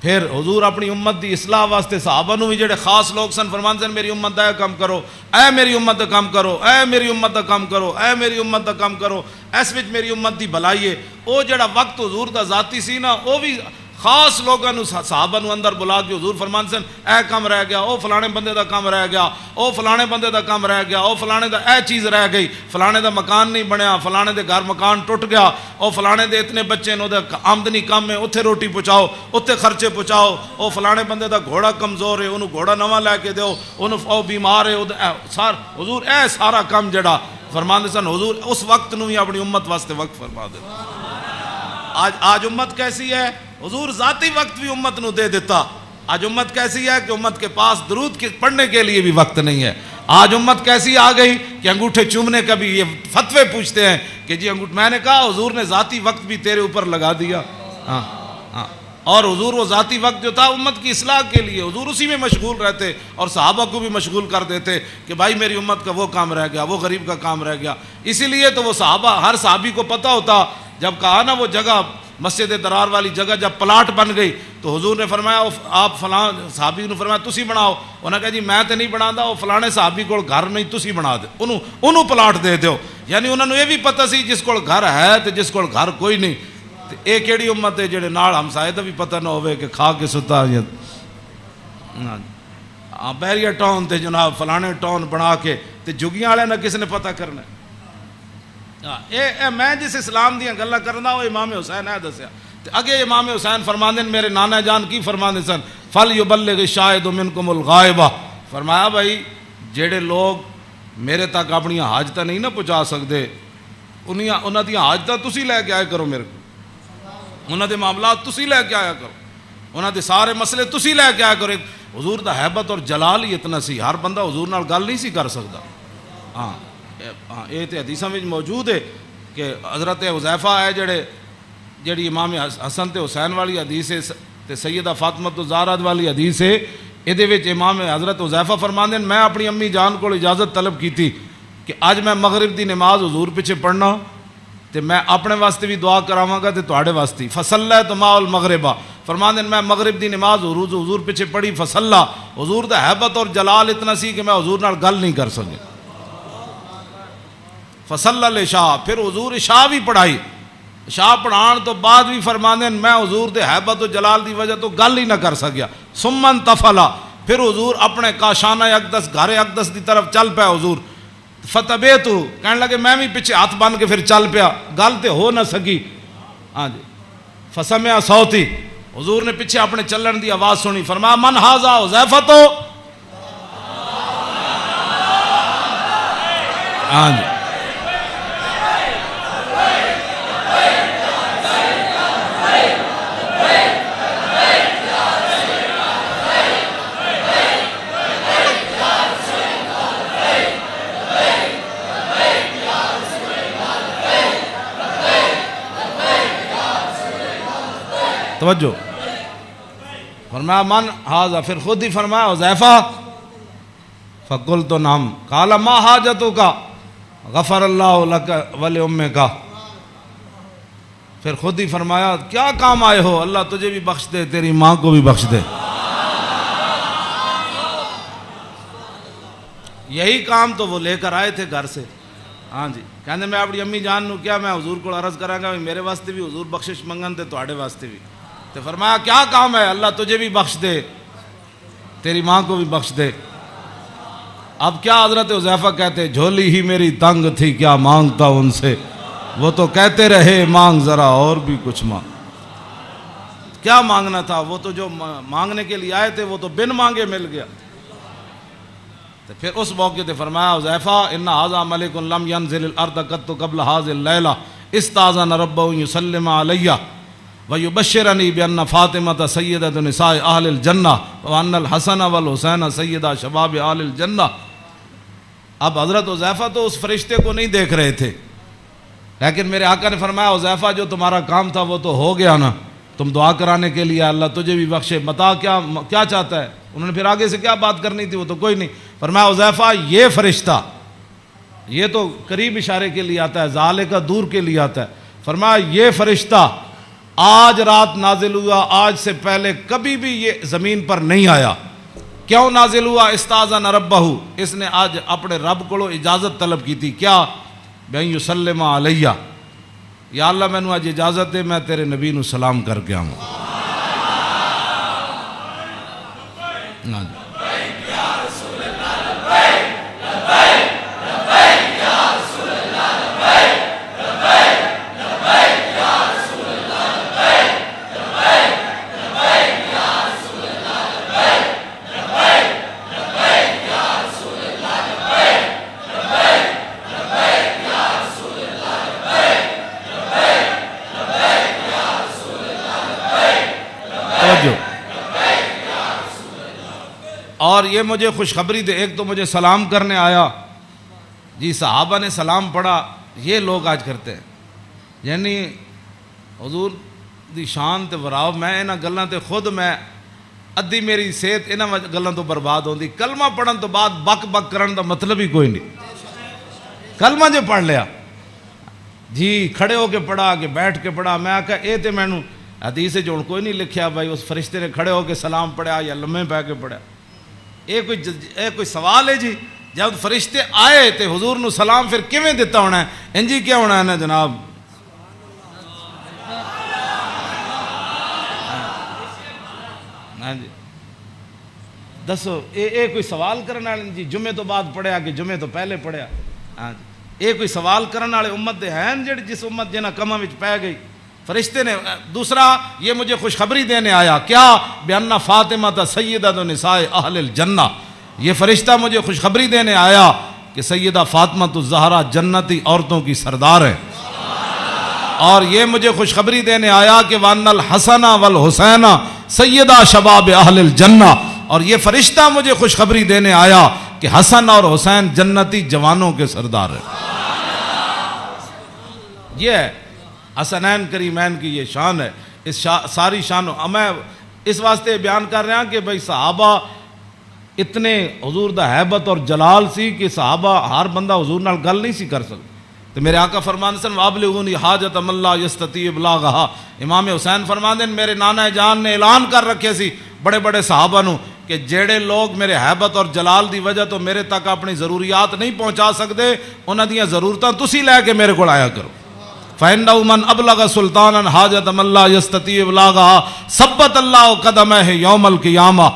A: پھر حضور اپنی امت دی اصلاح واسطے صحابہ نو بھی جڑے خاص لوگ سن فرماندے میری امت دا کام کرو، اے میری امت دا کام کرو، اے میری امت دا کام کرو، اے میری امت دا کام کرو، اس وچ میری امت دی بھلائی ہے۔ او جڑا وقت حضور دا ذاتی سی نا، او بھی خاص لوگوں نو صحابہ نو اندر بلا کے حضور فرمان سن اے کام رہ گیا، او فلانے بندے دا کام رہ گیا، او فلانے بندے دا کام رہ گیا، او فلانے دا اے چیز رہ گئی، فلانے دا مکان نہیں بنیا، فلانے دے گھر مکان ٹوٹ گیا، او فلانے دے اتنے بچے نو دے آمدنی کم ہے، اتھے روٹی پہنچاؤ، اتھے خرچے پہنچاؤ، او فلانے بندے دا گھوڑا کمزور ہے، انہوں گھوڑا نواں لے کے دیو، انہوں او بیمار ہے، حضور اے سارا کام جڑا فرمان سن حضور اس وقت نو ہی اپنی امت واسطے وقت فرما دے۔ آج امت کیسی ہے؟ حضور ذاتی وقت بھی امت نو دے دیتا۔ آج امت کیسی ہے کہ امت کے پاس درود پڑھنے کے لیے بھی وقت نہیں ہے۔ آج امت کیسی آ گئی کہ انگوٹھے چومنے کا بھی یہ فتوے پوچھتے ہیں کہ جی میں نے کہا حضور نے ذاتی وقت بھی تیرے اوپر لگا دیا۔ اور حضور وہ ذاتی وقت جو تھا امت کی اصلاح کے لیے، حضور اسی میں مشغول رہتے اور صحابہ کو بھی مشغول کر دیتے کہ بھائی میری امت کا وہ کام رہ گیا، وہ غریب کا کام رہ گیا۔ اسی لیے تو وہ صحابہ، ہر صحابی کو پتہ ہوتا، جب کہا نا وہ جگہ مسجد درار والی جگہ جب پلاٹ بن گئی تو حضور نے فرمایا آپ فلاں صحابی نے فرمایا تسی بناؤ، انہوں نے کہا جی میں تو نہیں بنا دا، وہ فلانے صحابی کو گھر نہیں تسی بنا دے، انہوں پلاٹ دے دیو۔ یعنی انہوں نے یہ بھی پتہ سی جس کو گھر ہے تو جس کو گھر کوئی نہیں، یہ کیڑی امت ہے جڑے نال ہمسائے دا بھی پتہ نہ ہوئے کہ کھا کے ستا بیریا ٹاؤن تے جناب فلانے ٹاؤن بنا کے تے جگیاں والے نہ کس نے پتہ کرنا۔ میں جس اسلام دیاں گلاں کرنا وہ امام حسین ہے دسیا۔ اگے امام حسین فرماندے میرے نانا جان کی فرماندے سن فَلْيُبَلِّغِ الشَّاهِدُ مِنْكُمُ الْغَائِبَ، فرمایا بھائی جڑے لوگ میرے تک اپنی حاجتاں نہیں نہ پہنچا سکتے انہاں دی حاجتاں تسی لے کے آئے کرو، میرے کو انہاں دے معاملات تسی لے کے آیا کرو، انہاں دے سارے مسئلے تسی لے کے آیا کرو۔ حضور دا حیبت اور جلال ہی اتنا سی، ہر بندہ حضور نال گل نہیں سی کر سکتا۔ ہاں یہ تو حدیثاں میں موجود ہے کہ حضرت حذیفہ ہے جڑی امام حسن تے حسین والی حدیث ہے تے سیدہ فاطمہ الزہرا والی حدیث ہے، یہ وچ امام حضرت حذیفہ فرماندے میں اپنی امی جان کو اجازت طلب کی تھی کہ اج میں مغرب دی نماز حضور پیچھے پڑھنا تے میں اپنے واسطے بھی دعا کراواں گا تے تواڈے واسطے، فصلیت مع المغربہ، فرماندے میں مغرب دی نماز حضور پیچھے پڑھی، فصلا، حضور دا حیبت اور جلال اتنا سی کہ میں حضور نال گل نہیں کر سکے، فصلی العشاء، پھر حضور عشاء بھی پڑھائی، عشاء پڑھان تو بعد بھی فرماندے میں حضور دے حیبت و جلال دی وجہ تو گل ہی نہ کر سکیا، ثم انتفلا، پھر حضور اپنے کاشانہ اقدس گھر اقدس دی طرف چل پیا حضور، فتبیتو کہنے لگے میں بھی پیچھے ہاتھ بن کے پھر چل پیا، گل تے ہو نہ سکی، ہاں جی، فسمع صوتی، حضور نے پیچھے اپنے چلن دی آواز سنی، فرمایا من ھذا حذیفہ تو، ہاں جی، توجہ، فرمایا من ھذا، پھر خود ہی فرمایا حذیفہ، فقلت نعم، قال ما حاجتک، غفر اللہ لک ولأمک، پھر خود ہی فرمایا کیا کام آئے ہو، اللہ تجھے بھی بخش دے تیری ماں کو بھی بخش دے۔ یہی کام تو وہ لے کر آئے تھے گھر سے، ہاں جی، کہنے میں اپنی امی جان نو کیا میں حضور کو عرض کراں گا میرے واسطے بھی حضور بخشش منگن تے تواڈے واسطے بھی، تو فرمایا کیا کام ہے، اللہ تجھے بھی بخش دے تیری ماں کو بھی بخش دے۔ اب کیا حضرت حذیفہ کہتے جھولی ہی میری تنگ تھی کیا مانگتا ان سے، وہ تو کہتے رہے مانگ ذرا اور بھی کچھ مانگ، کیا مانگنا تھا، وہ تو جو مانگنے کے لیے آئے تھے وہ تو بن مانگے مل گیا۔ تو پھر اس موقع تے فرمایا حذیفہ ان ھذا ملک لم ينزل الارض قط قبل هذه الليله استاذن ربه يسلم علي ويبشرني بان فاطمه سيده نساء اهل الجنه وان الحسن والحسين سيدا شباب اهل الجنه۔ اب حضرت حذیفہ تو اس فرشتے کو نہیں دیکھ رہے تھے، لیکن میرے آقا نے فرمایا حذیفہ جو تمہارا کام تھا وہ تو ہو گیا نا، تم دعا کرانے کے لیے اللہ تجھے بھی بخشے، متا کیا چاہتا ہے؟ انہوں نے پھر آگے سے کیا بات کرنی تھی، وہ تو کوئی نہیں۔ فرمایا حذیفہ یہ فرشتہ، یہ تو قریب اشارے کے لیے آتا ہے، ذالک کا دور کے لیے آتا ہے، فرمایا یہ فرشتہ آج رات نازل ہوا، آج سے پہلے کبھی بھی یہ زمین پر نہیں آیا۔ کیوں نازل ہوا؟ استاذن ربہ، اس نے آج اپنے رب کو اجازت طلب کی تھی، کیا؟ بین یسلم علیہ، یا اللہ میں نے آج اجازت دے میں تیرے نبی نو سلام کر کے آؤں۔ اور یہ مجھے خوشخبری دے، ایک تو مجھے سلام کرنے آیا، جی صحابہ نے سلام پڑھا، یہ لوگ آج کرتے ہیں، یعنی حضور دی شان تے وراو، میں انہاں گلاں تے خود میں ادھی میری صحت انہاں گلاں تو برباد ہوندی۔ کلمہ پڑھن تو بعد بک بک کرن دا مطلب ہی کوئی نہیں، کلمہ جو پڑھ لیا جی کھڑے ہو کے پڑھا کہ بیٹھ کے پڑھا، میں آکھا اے تے مینوں حدیث جو کوئی نہیں لکھیا بھائی اس فرشتے نے کھڑے ہو کے سلام پڑھا یا لمحے پہ کے پڑھا، یہ کوئی سوال ہے جی؟ جب فرشتے آئے تے حضور نو سلام پھر کیویں دیتا ہونا ہے؟ انجی کیا ہونا ہے نا جناب؟ ہاں جی دسو، اے کوئی سوال کرنے والے جی جمعے تو بعد پڑھیا کہ جمعے تو پہلے پڑھیا؟ ہاں جی اے کوئی سوال کرنے والے امت دے ہیں جڑی جس امت جنہاں کماں وچ پے گئی؟ فرشتے نے دوسرا یہ مجھے خوشخبری دینے آیا، کیا؟ بِأَنَّ فاطمہ سیدۃ نساء اہل الجنہ، یہ فرشتہ مجھے خوشخبری دینے آیا کہ سیدہ فاطمہ الزہرا جنتی عورتوں کی سردار ہے، اور یہ مجھے خوشخبری دینے آیا کہ وَأَنَّ الْحَسَنَ وَالْحُسَيْنَ سیدہ شباب اہل الجنہ، اور یہ فرشتہ مجھے خوشخبری دینے آیا کہ حسن اور حسین جنتی جوانوں کے سردار ہے۔ یہ ہے حسنین کریمین کی یہ شان ہے، اس ساری شان میں اس واسطے بیان کر رہا ہوں کہ بھئی صحابہ اتنے حضور دا حیبت اور جلال سی کہ صحابہ ہر بندہ حضور نال گل نہیں سی کر سکتا، تو میرے آقا فرماندے سن وَابْلِغُونِی حاجۃ مَن لا یستطیع ابلاغھا، امام حسین فرماندے میرے نانا جان نے اعلان کر رکھے سی بڑے بڑے صحابہ نو کہ جڑے لوگ میرے حیبت اور جلال دی وجہ تو میرے تک اپنی ضروریات نہیں پہنچا سکتے، انہاں دیاں ضرورتاں تسی لے کے میرے کو آیا کرو۔ فَإِنَّهُ مَنْ أَبْلَغَ سُلْطَانًا حَاجَةَ مَن لَا يَسْتَطِيعُ إِبْلَاغَهَا ثَبَّتَ اللَّهُ قَدَمَيْهِ يَوْمَ الْقِيَامَةِ۔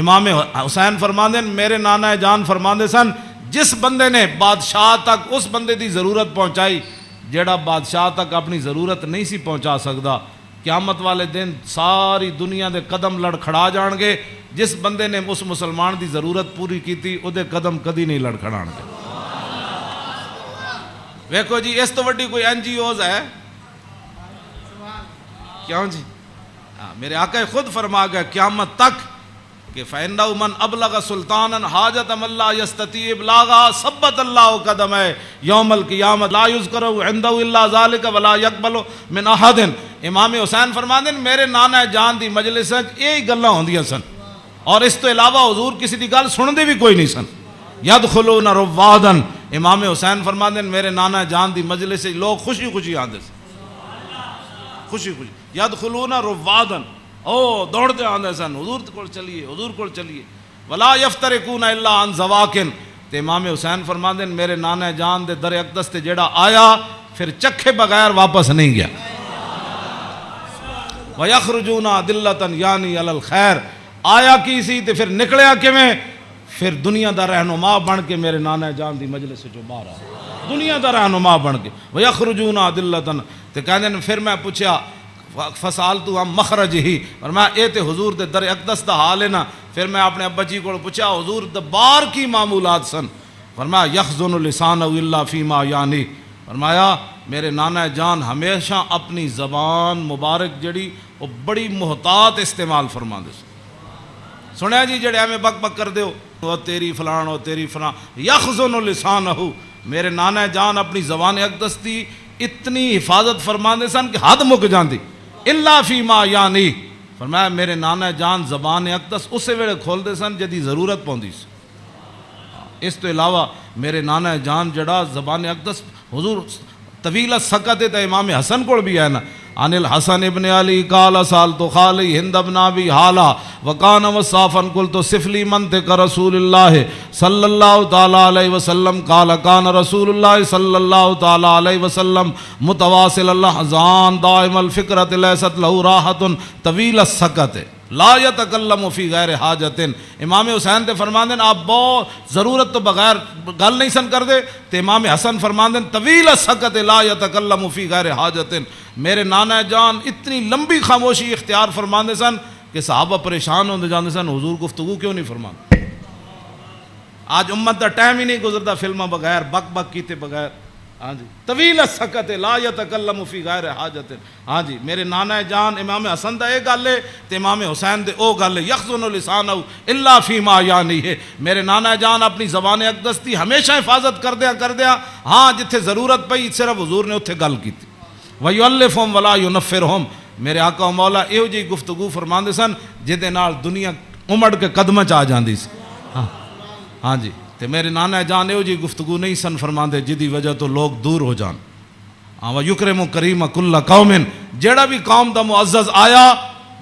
A: امام حسین فرماندے میرے نانا جان فرماندے سن جس بندے نے بادشاہ تک اس بندے دی ضرورت پہنچائی جیڑا بادشاہ تک اپنی ضرورت نہیں سی پہنچا سکتا، قیامت والے دن ساری دنیا دے قدم لڑکھڑا جان گے، جس بندے نے اس مسلمان دی ضرورت پوری کی تھی او دے قدم کدی نہیں لڑکھڑان گے۔ ویکھو جی اس تو وڈی کوئی این جی اوز ہے کیوں جی؟ میرے آقا خود فرما گیا قیامت تک کہ فَإِنَّهُ مَنْ أَبْلَغَ سُلْطَانًا حَاجَةَ مَن لَا يَسْتَطِيعُ إِبْلَاغَهَا ثَبَّتَ اللَّهُ قَدَمَيْهِ يَوْمَ الْقِيَامَةِ لَا يُذْكَرُ عِندَهُ إِلَّا ذَلِكَ وَلَا يَقْبَلُ مِنْ أَحَدٍ۔ امام حسین فرماندے میرے نانا جان دی مجلس وچ یہی گلاں ہوندیاں سن، اور اس تو علاوہ حضور کسی دی گل سندے بھی کوئی نہیں سن۔ یدخلون روادن، امام حسین فرماندے میرے نانا جان دی مجلس سے لوگ خوشی خوشی آندے سے، خوشی خوشی یدخلون روادن، او دوڑتے آندے سن حضور کول چلیے، حضور کول چلیے۔ ولا یفترقون الا عن زواکن، تے امام حسین فرماندے میرے نانا جان دے در اقدس تے جیڑا آیا پھر چکھے بغیر واپس نہیں گیا۔ وَيَخْرُجُونَ أَدِلَّةً یعنی علی الخیر، آیا کی سی تے پھر نکلیا کیویں؟ پھر دنیا دا رہنما بن کے میرے نانا جان دی مجلس سے جو باہر آیا، دنیا دا رہنما بن کے۔ وَيَخْرُجُونَ أَدِلَّةً، تے کہندے نے پھر میں پوچھا فَسَأَلْتُ عَن مَخْرَجِهِ، فرمایا اے تے حضور دے در اقدس دا حال ہے نا۔ پھر میں اپنے ابا جی کو پوچھا حضور دبار کی معمولات سن، فرمایا يَخْزُنُ لِسَانَهُ إِلَّا فِي مَا يَعْنِي، فرمایا میرے نانا جان ہمیشہ اپنی زبان مبارک جڑی وہ بڑی محتاط استعمال فرماندے سن۔ سنیا جی جڑے ہمیں بک بک کر دیو وہ تیری فلان وہ تیری فلان، یخزن لسانہ، میرے نانا جان اپنی زبان اقدس دی اتنی حفاظت فرماندے سن کہ حد مک جاندی۔ الا فیما یعنی، فرمایا میرے نانا جان زبان اقدس اسے ویلے کھول دے سن جدی ضرورت پوندی سی، اس تو علاوہ میرے نانا جان جڑا زبان اقدس حضور طویل سکت تے امام حسن کو بھی ہے نا، عن الحسن ابن علی قال سالت خالی ہند ابن ابی حالا وکان وصافا قلت صف لی منطق رسول اللہ صلی اللہ تعالی علیہ وسلم قال کان رسول اللہ صلی اللہ تعالی علیہ وسلم متواصل الاحزان دائم الفکرۃ لیست له راحت طویل السکت لا یتکلم فی غیر حاجت۔ امام حسین تے فرماندے آپ بہت ضرورت تو بغیر گل نہیں سن کر دے، تے امام حسن فرماندے طویل السکت لا یتکلم فی غیر حاجت، میرے نانا جان اتنی لمبی خاموشی اختیار فرماندے سن کہ صحابہ پریشان ہوندے جاندے سن حضور گفتگو کیوں نہیں فرماندے۔ آج امت دا ٹائم ہی نہیں گزرتا فلموں بغیر بک بک کیتے بغیر، ہاں جی طویل السکت لا یتکلم فی غیر حاجت، ہاں جی میرے نانا جان امام حسن دا اے گل ہے تے امام حسین دے او گل ہے، یخزن لسانہ الا فیما یعنی ہے، میرے نانا جان اپنی زبان اقدس دی ہمیشہ حفاظت کر دیا، ہاں جتھے ضرورت پئی صرف حضور نے اتھے گل کیتی، وَيُؤَلِّفُهُمْ وَلَا يُنَفِّرُهُمْ، میرے آقا و مولا ایہو جی گفتگو فرماندے سن جہدے نال دنیا امڑ کے قدمہ چ آ جاندی سی، ہاں جی تے میرے نانا جان ایہو جی گفتگو نہیں سن فرماندے جدی وجہ تو لوگ دور ہو جان، وَيُكْرِمُ كَرِيمَ كُلَّ قَوْمٍ، جیڑا بھی قوم دا معزز آیا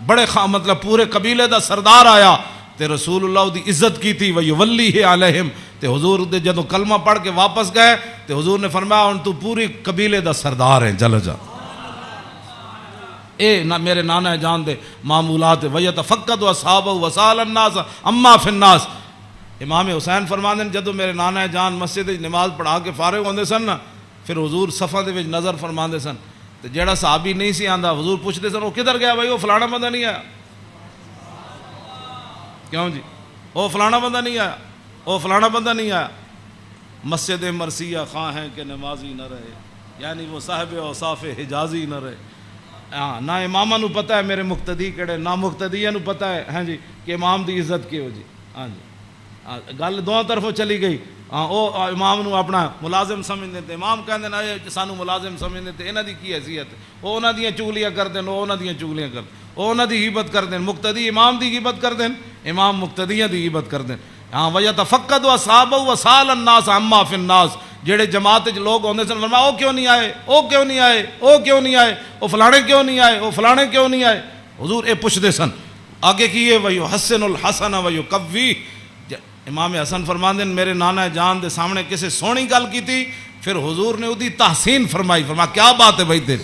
A: بڑے مطلب پورے قبیلے دا سردار آیا تے رسول اللہ دی عزت کی تھی، وَيُوَلِّهِ عَلَيْهِمْ، تے حضور دے جدو کلمہ پڑھ کے واپس گئے تے حضور نے فرمایا ان تو پوری قبیلے دا سردار ہیں، چل جا، اے میرے نانا جان دے معمولات، وَيَتَفَقَّدُ أَصْحَابَهُ وَسَأَلَ النَّاسَ عَمَّا فِي النَّاسِ، امام حسین فرماندے جدو میرے نانا جان مسجد نماز پڑھا کے فارغ ہوندے سن نا، پھر حضور صفاں دے وچ نظر فرماندے سن تے جیڑا صحابی نہیں سی آندا حضور پوچھدے سن وہ کدھر گیا بھائی، وہ فلانا بندہ نہیں آیا، کیوں جی وہ فلانا بندہ نہیں آیا، وہ فلانا بندہ نہیں آیا، مسجد مرثیہ خواہ ہیں کہ نمازی نہ رہے، یعنی وہ صاحب اوصاف حجازی نہ رہے، ہاں نہ امامہ نو پتہ ہے میرے مقتدی کیڑے، نہ مقتدیہ نو پتہ ہے ہاں جی کہ امام دی عزت کیو جی، ہاں جی گل دونوں طرفوں چلی گئی، ہاں او امام نو اپنا ملازم سمجھتے تھے، امام کہندے نا سانو ملازم سمجھتے تھے، انہاں دی کی حیثیت، وہ انہاں دیاں چگلیاں کردے، وہ انہاں دیاں چگلیاں کردے، وہ انہاں دی غیبت کردے، مقتدی امام دی غیبت کردے، امام مقتدیاں دی غیبت کردے، ہاں وَيَتَفَقَّدُ أَصْحَابَهُ وَسَأَلَ النَّاسَ عَمَّا فِي النَّاسِ، جڑے جماعت وچ لوگ ہوندے سن فرمایا او کیوں نہیں آئے، او کیوں نہیں آئے، او کیوں نہیں آئے، او فلانے کیوں نہیں آئے، او فلانے کیوں نہیں آئے، حضور اے پوچھدے سن، آگے کیے وَيُحَسِّنُ الْحَسَنَ وَيُقَوِّيهِ، امام حسن فرماندے میرے نانا جان دے سامنے کسے سونی گل کی تھی، پھر حضور نے اودی تحسین فرمائی، فرمایا کیا بات ہے بھائی تیری،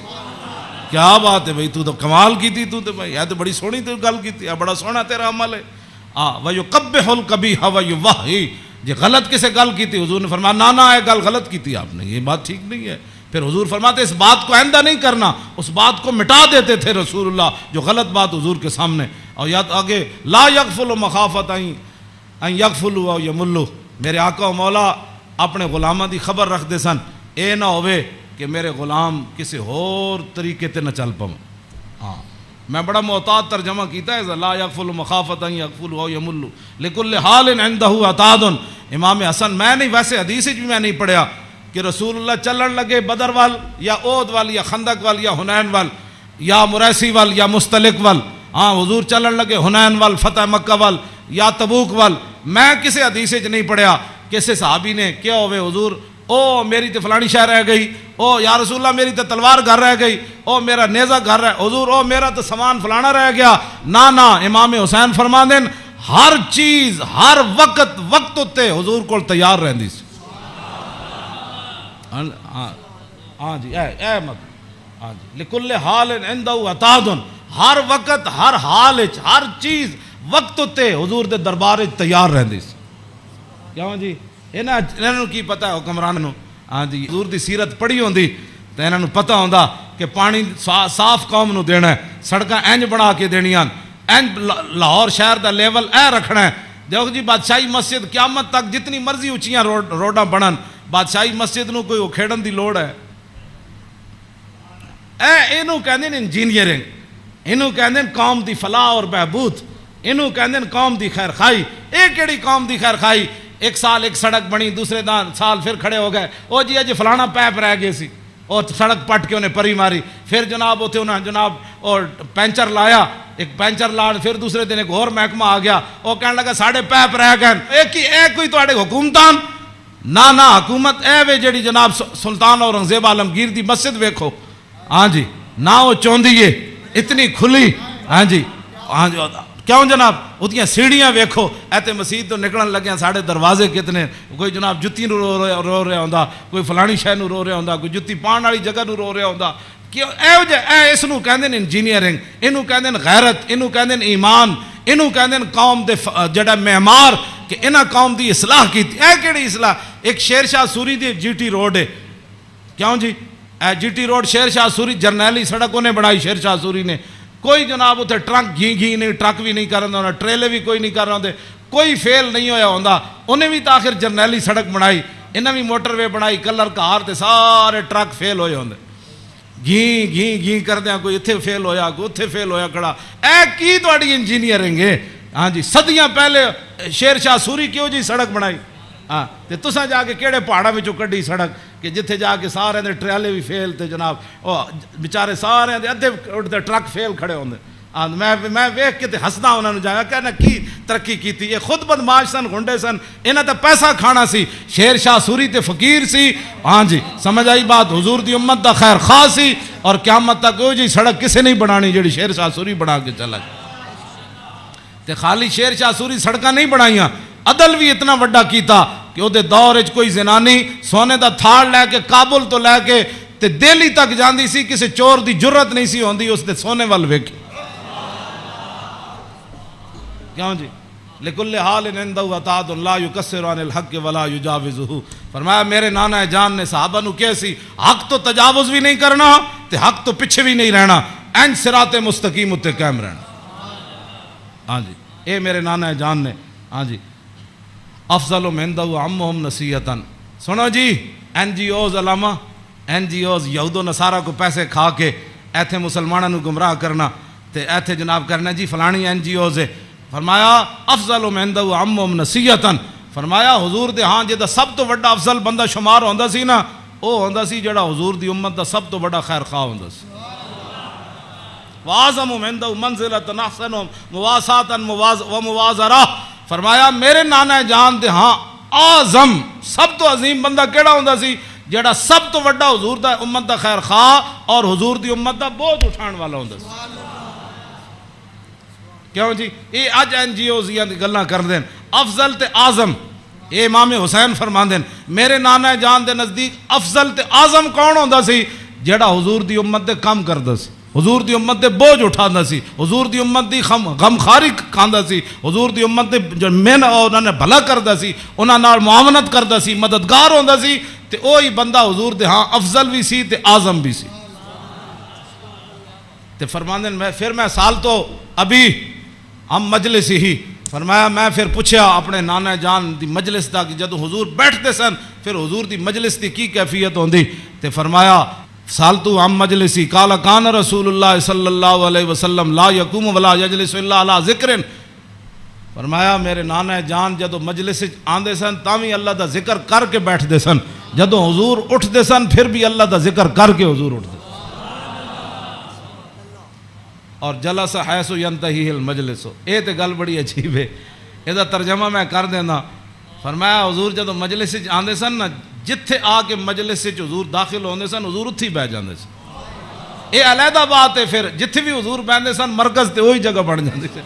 A: کیا بات ہے بھائی تو کمال کی تھی، تو بھائی یہ تو بڑی سونی تو گل کی تھی، بڑا سونا تیرا عمل ہے، وَيُقَبِّحُ الْقَبِيحَ وَيُوَحِّي، جی غلط کسے گل کی تھی حضور نے فرمایا نانا ہے گل غلط کی تھی آپ نے، یہ بات ٹھیک نہیں ہے، پھر حضور فرماتے اس بات کو آئندہ نہیں کرنا، اس بات کو مٹا دیتے تھے رسول اللہ جو غلط بات حضور کے سامنے، اور یاد آگے لا یغفل مخافت ان یغفلوا او یملوا، میرے آقا و مولا اپنے غلاماں دی خبر رکھ دے سن، اے نہ ہوئے کہ میرے غلام کسی اور طریقے تے نہ چل پاؤں، ہاں میں بڑا محتاط ترجمہ کیتا ہے، لا یغفل مخافت ان یغفلوا او یملوا لکل حال عنده عتاد، امام حسن میں نہیں ویسے حدیث بھی میں نہیں پڑھیا کہ رسول اللہ چلن لگے بدر وال یا احد وال یا خندق وال یا حنین وال یا مریسی وال یا مستلق وال، ہاں حضور چلن لگے حنین وال فتح مکہ وال یا تبوک وال، میں کسی حدیث وچ نہیں پڑھیا کسی صحابی نے کیا ہوئے حضور او میری تے فلانی شہر رہ گئی، او یا رسول اللہ میری تے تلوار گھر رہ گئی، او میرا نیزہ گھر رہ حضور، او میرا تو سامان فلانا رہ گیا، نا امام حسین فرماندے ہر چیز ہر وقت وقت تے حضور کول تیار رہندی سی، ہاں جی اے مت، ہاں جی لکل حال عنده عتاد، ہر وقت ہر حال وچ ہر چیز وقت تے حضور دے دربار وچ تیار رہندی سی، کیوں جی انہاں نوں کی پتہ ہے حکمران نوں، ہاں جی حضور دی سیرت پڑھی ہوندی تے انہاں نوں پتہ ہوندا کہ پانی صاف قوم نوں دینا ہے، سڑکاں انج بنا کے دینیاں، انج لاہور شہر دا لیول اے رکھنا ہے، دیکھو جی بادشاہی مسجد قیامت تک جتنی مرضی اونچیاں روڈاں بنن، بادشاہی مسجد نوں کوئی کھیڑن دی لوڑ ہے، اینوں کہندے نے انجینئرنگ، اینوں کہندے قوم دی فلاح اور بہبود، اینوں کہندے قوم دی خیر خائی، اے کیڑی قوم دی خیر خائی، ایک سال ایک سڑک بنی، دوسرے سال پھر کھڑے ہو گئے، او جی اج فلانا پیپ رہ گئے سی،
B: اور سڑک پٹ کے انہیں پری ماری. پھر جناب اتنے انہیں جناب اور پینچر لایا, ایک پینچر لا, پھر دوسرے دن ایک اور محکمہ آ گیا, وہ کہنے لگا ساڑھے پیپ رہ گئے, ایک ہی تواڈے حکومتان نہ حکومت اے وے جڑی جناب سلطان اورنگزیب عالمگیر دی مسجد ویکھو, ہاں جی نہ وہ چوندی ہے اتنی کھلی, ہاں جی کیوں جناب اتنی سیڑھیاں ویکھو, ایتے مسجد تو نکلن لگے ساڑھے دروازے کتنے, کوئی جناب جتی نو رو رہا ہوندا, کوئی فلانی شے نو رو رہا ہوندا, کوئی جتی پان والی جگہ نو رو رہا ہوندا. کیوں اے اس نو کہندے نے انجینئرنگ, اینو کہندے نے غیرت, اینو کہندے نے ایمان, اینو کہندے نے قوم دے جڑا معمار کہ انہاں قوم دی اصلاح کیتی. اے کیڑی اصلاح؟ ایک شیر شاہ سوری دی جی ٹی روڈ ہے, کیوں جی اے جی ٹی روڈ شیر شاہ سوری جرنیلی سڑک انہیں بنائی شیر شاہ سوری نے, کوئی جناب اتنے ٹرک گھی نہیں, ٹرک بھی نہیں کر رہا ہونا, ٹریلے بھی کوئی نہیں کر رہا ہوندے, کوئی فیل نہیں ہویا ہوندا. انہیں بھی تاخر جرنیلی سڑک بنائی, انہیں بھی موٹر وے بنائی, کلر کار تے سارے ٹرک فیل ہوئے ہوندے, گھی کردیا کوئی اتنے فیل ہویا, کوئی اتنے فیل ہویا کھڑا. اے کی تواڈی انجینئرنگ ہے؟ ہاں جی صدیاں پہلے شیر شاہ سوری کیوں جی سڑک بنائی, ہاں تے تساں جا کے کیڑے پہاڑاں وچوں کڈی سڑک کہ جتھے جا کے سارے دے ٹریلے بھی فیل تے جناب او بیچارے سارے دے ادھے اٹھتے ٹرک فیل کھڑے ہوندے. میں ویکھ کے تے ہسدا انہاں نوں جایا کہنا کی ترقی کیتی, یہ خود بدماش سن, گنڈے سن, انہاں تے پیسہ کھانا سی. شیر شاہ سوری تے فقیر سی, ہاں جی سمجھ آئی بات, حضور دی امت دا خیر خواہ سی, اور قیامت تک او جی سڑک کسے نہیں بنانی جڑی شیر شاہ سوری بنا کے چلا گیا. تے خالی شیر شاہ سوری سڑکاں نہیں بنائیاں, عدل بھی اتنا وڈا کیتا کہ وہ دور وچ کوئی زنانی سونے دا تھاڑ لے کے کابل تو لے کے تے دہلی تک جاندی سی, کسی چور دی جرت نہیں سی ہوندی اس دے سونے وال ویکھی. کیوں جی لکل حال عندہ عطاء لا یکسر عن الحق ولا یجاوزہ. فرمایا میرے نانا جان نے صحابہ نو کیسی حق تو تجاوز بھی نہیں کرنا تے حق تو پیچھے بھی نہیں رہنا, این صراط مستقیم اتے قائم رہنا. ہاں جی اے میرے نانا جان نے, ہاں جی افضل عندہ عمہم نصیحتاً. سنو جی این جی اوز علامہ, این جی اوز یہود و نصارہ کو پیسے کھا کے ایتھے مسلمانوں نو گمراہ کرنا تے ایتھے جناب کرنا جی فلانی این جی اوز ہے. فرمایا افضل عندہ عمہم نصیحتاً. فرمایا حضور دے ہاں جدا سب تو بڑا افضل بندہ شمار ہوندا سی نا, او ہوندا سی جڑا حضور دی امت دا سب تو بڑا خیر خواہ ہوندا سی. وَعَظَمُ عِنْدَهُ مَنْزِلَةً أَحْسَنُ مُوَاسَاةً وَمُوَازَرَةً. فرمایا میرے نانا جان دے ہاں اعظم سب تو عظیم بندہ کیڑا ہوندا سی جڑا سب تو بڑا حضور دا امت دا خیر خواہ اور حضور دی امت دا بوجھ اٹھان والا ہوندا سی. کیوں جی یہ اج این جی اوز دی گلاں کر دین افضل تے اعظم. یہ امام حسین فرماندے میرے نانا جان دے نزدیک افضل تے اعظم کون ہوندا سی جڑا حضور دی امت دے کام کردا سی, حضور دی امت دے بوجھ اٹھاندا سی, حضور دی امت دی غمخاری کھاندا سی, حضور دی امت دے جو مین انہاں نے بھلا کردا سی, انہاں نال معاونت کردا سی, مددگار ہوندا سی. تے اوہی بندہ حضور دے ہاں افضل بھی سی تے اعظم بھی سی. تے فرماندے پھر میں سال تو ابھی ہم مجلس ہی. فرمایا میں پھر پوچھا اپنے نانا جان دی مجلس دا کہ جدو حضور بیٹھتے سن پھر حضور دی مجلس دی کی کیفیت ہوندی. تے فرمایا سالتو عن مجلسی قال کان رسول اللہ صلی اللہ علیہ وسلم لا یقوم ولا یجلس الا علی ذکر. فرمایا میرے نانا جان جدو مجلس آندے سن تاوی اللہ دا ذکر کر کے بیٹھتے سن, جدو حضور اٹھتے سن پھر بھی اللہ دا ذکر کر کے حضور اٹھتے. اور جلس حیث ینتہی المجلس. اے تے گل بڑی عجیب ہے, اے دا ترجمہ میں کر دینا. فرمایا حضور جدو مجلس آندے سن نا جتھے آ کے مجلس سے حضور داخل ہوندے سن حضور اتھی بیٹھ جاندے سن. اے علیحدہ بات ہے, پھر جتھے بھی حضور بیٹھتے سن مرکز تے وہی جگہ بن جاندی سی.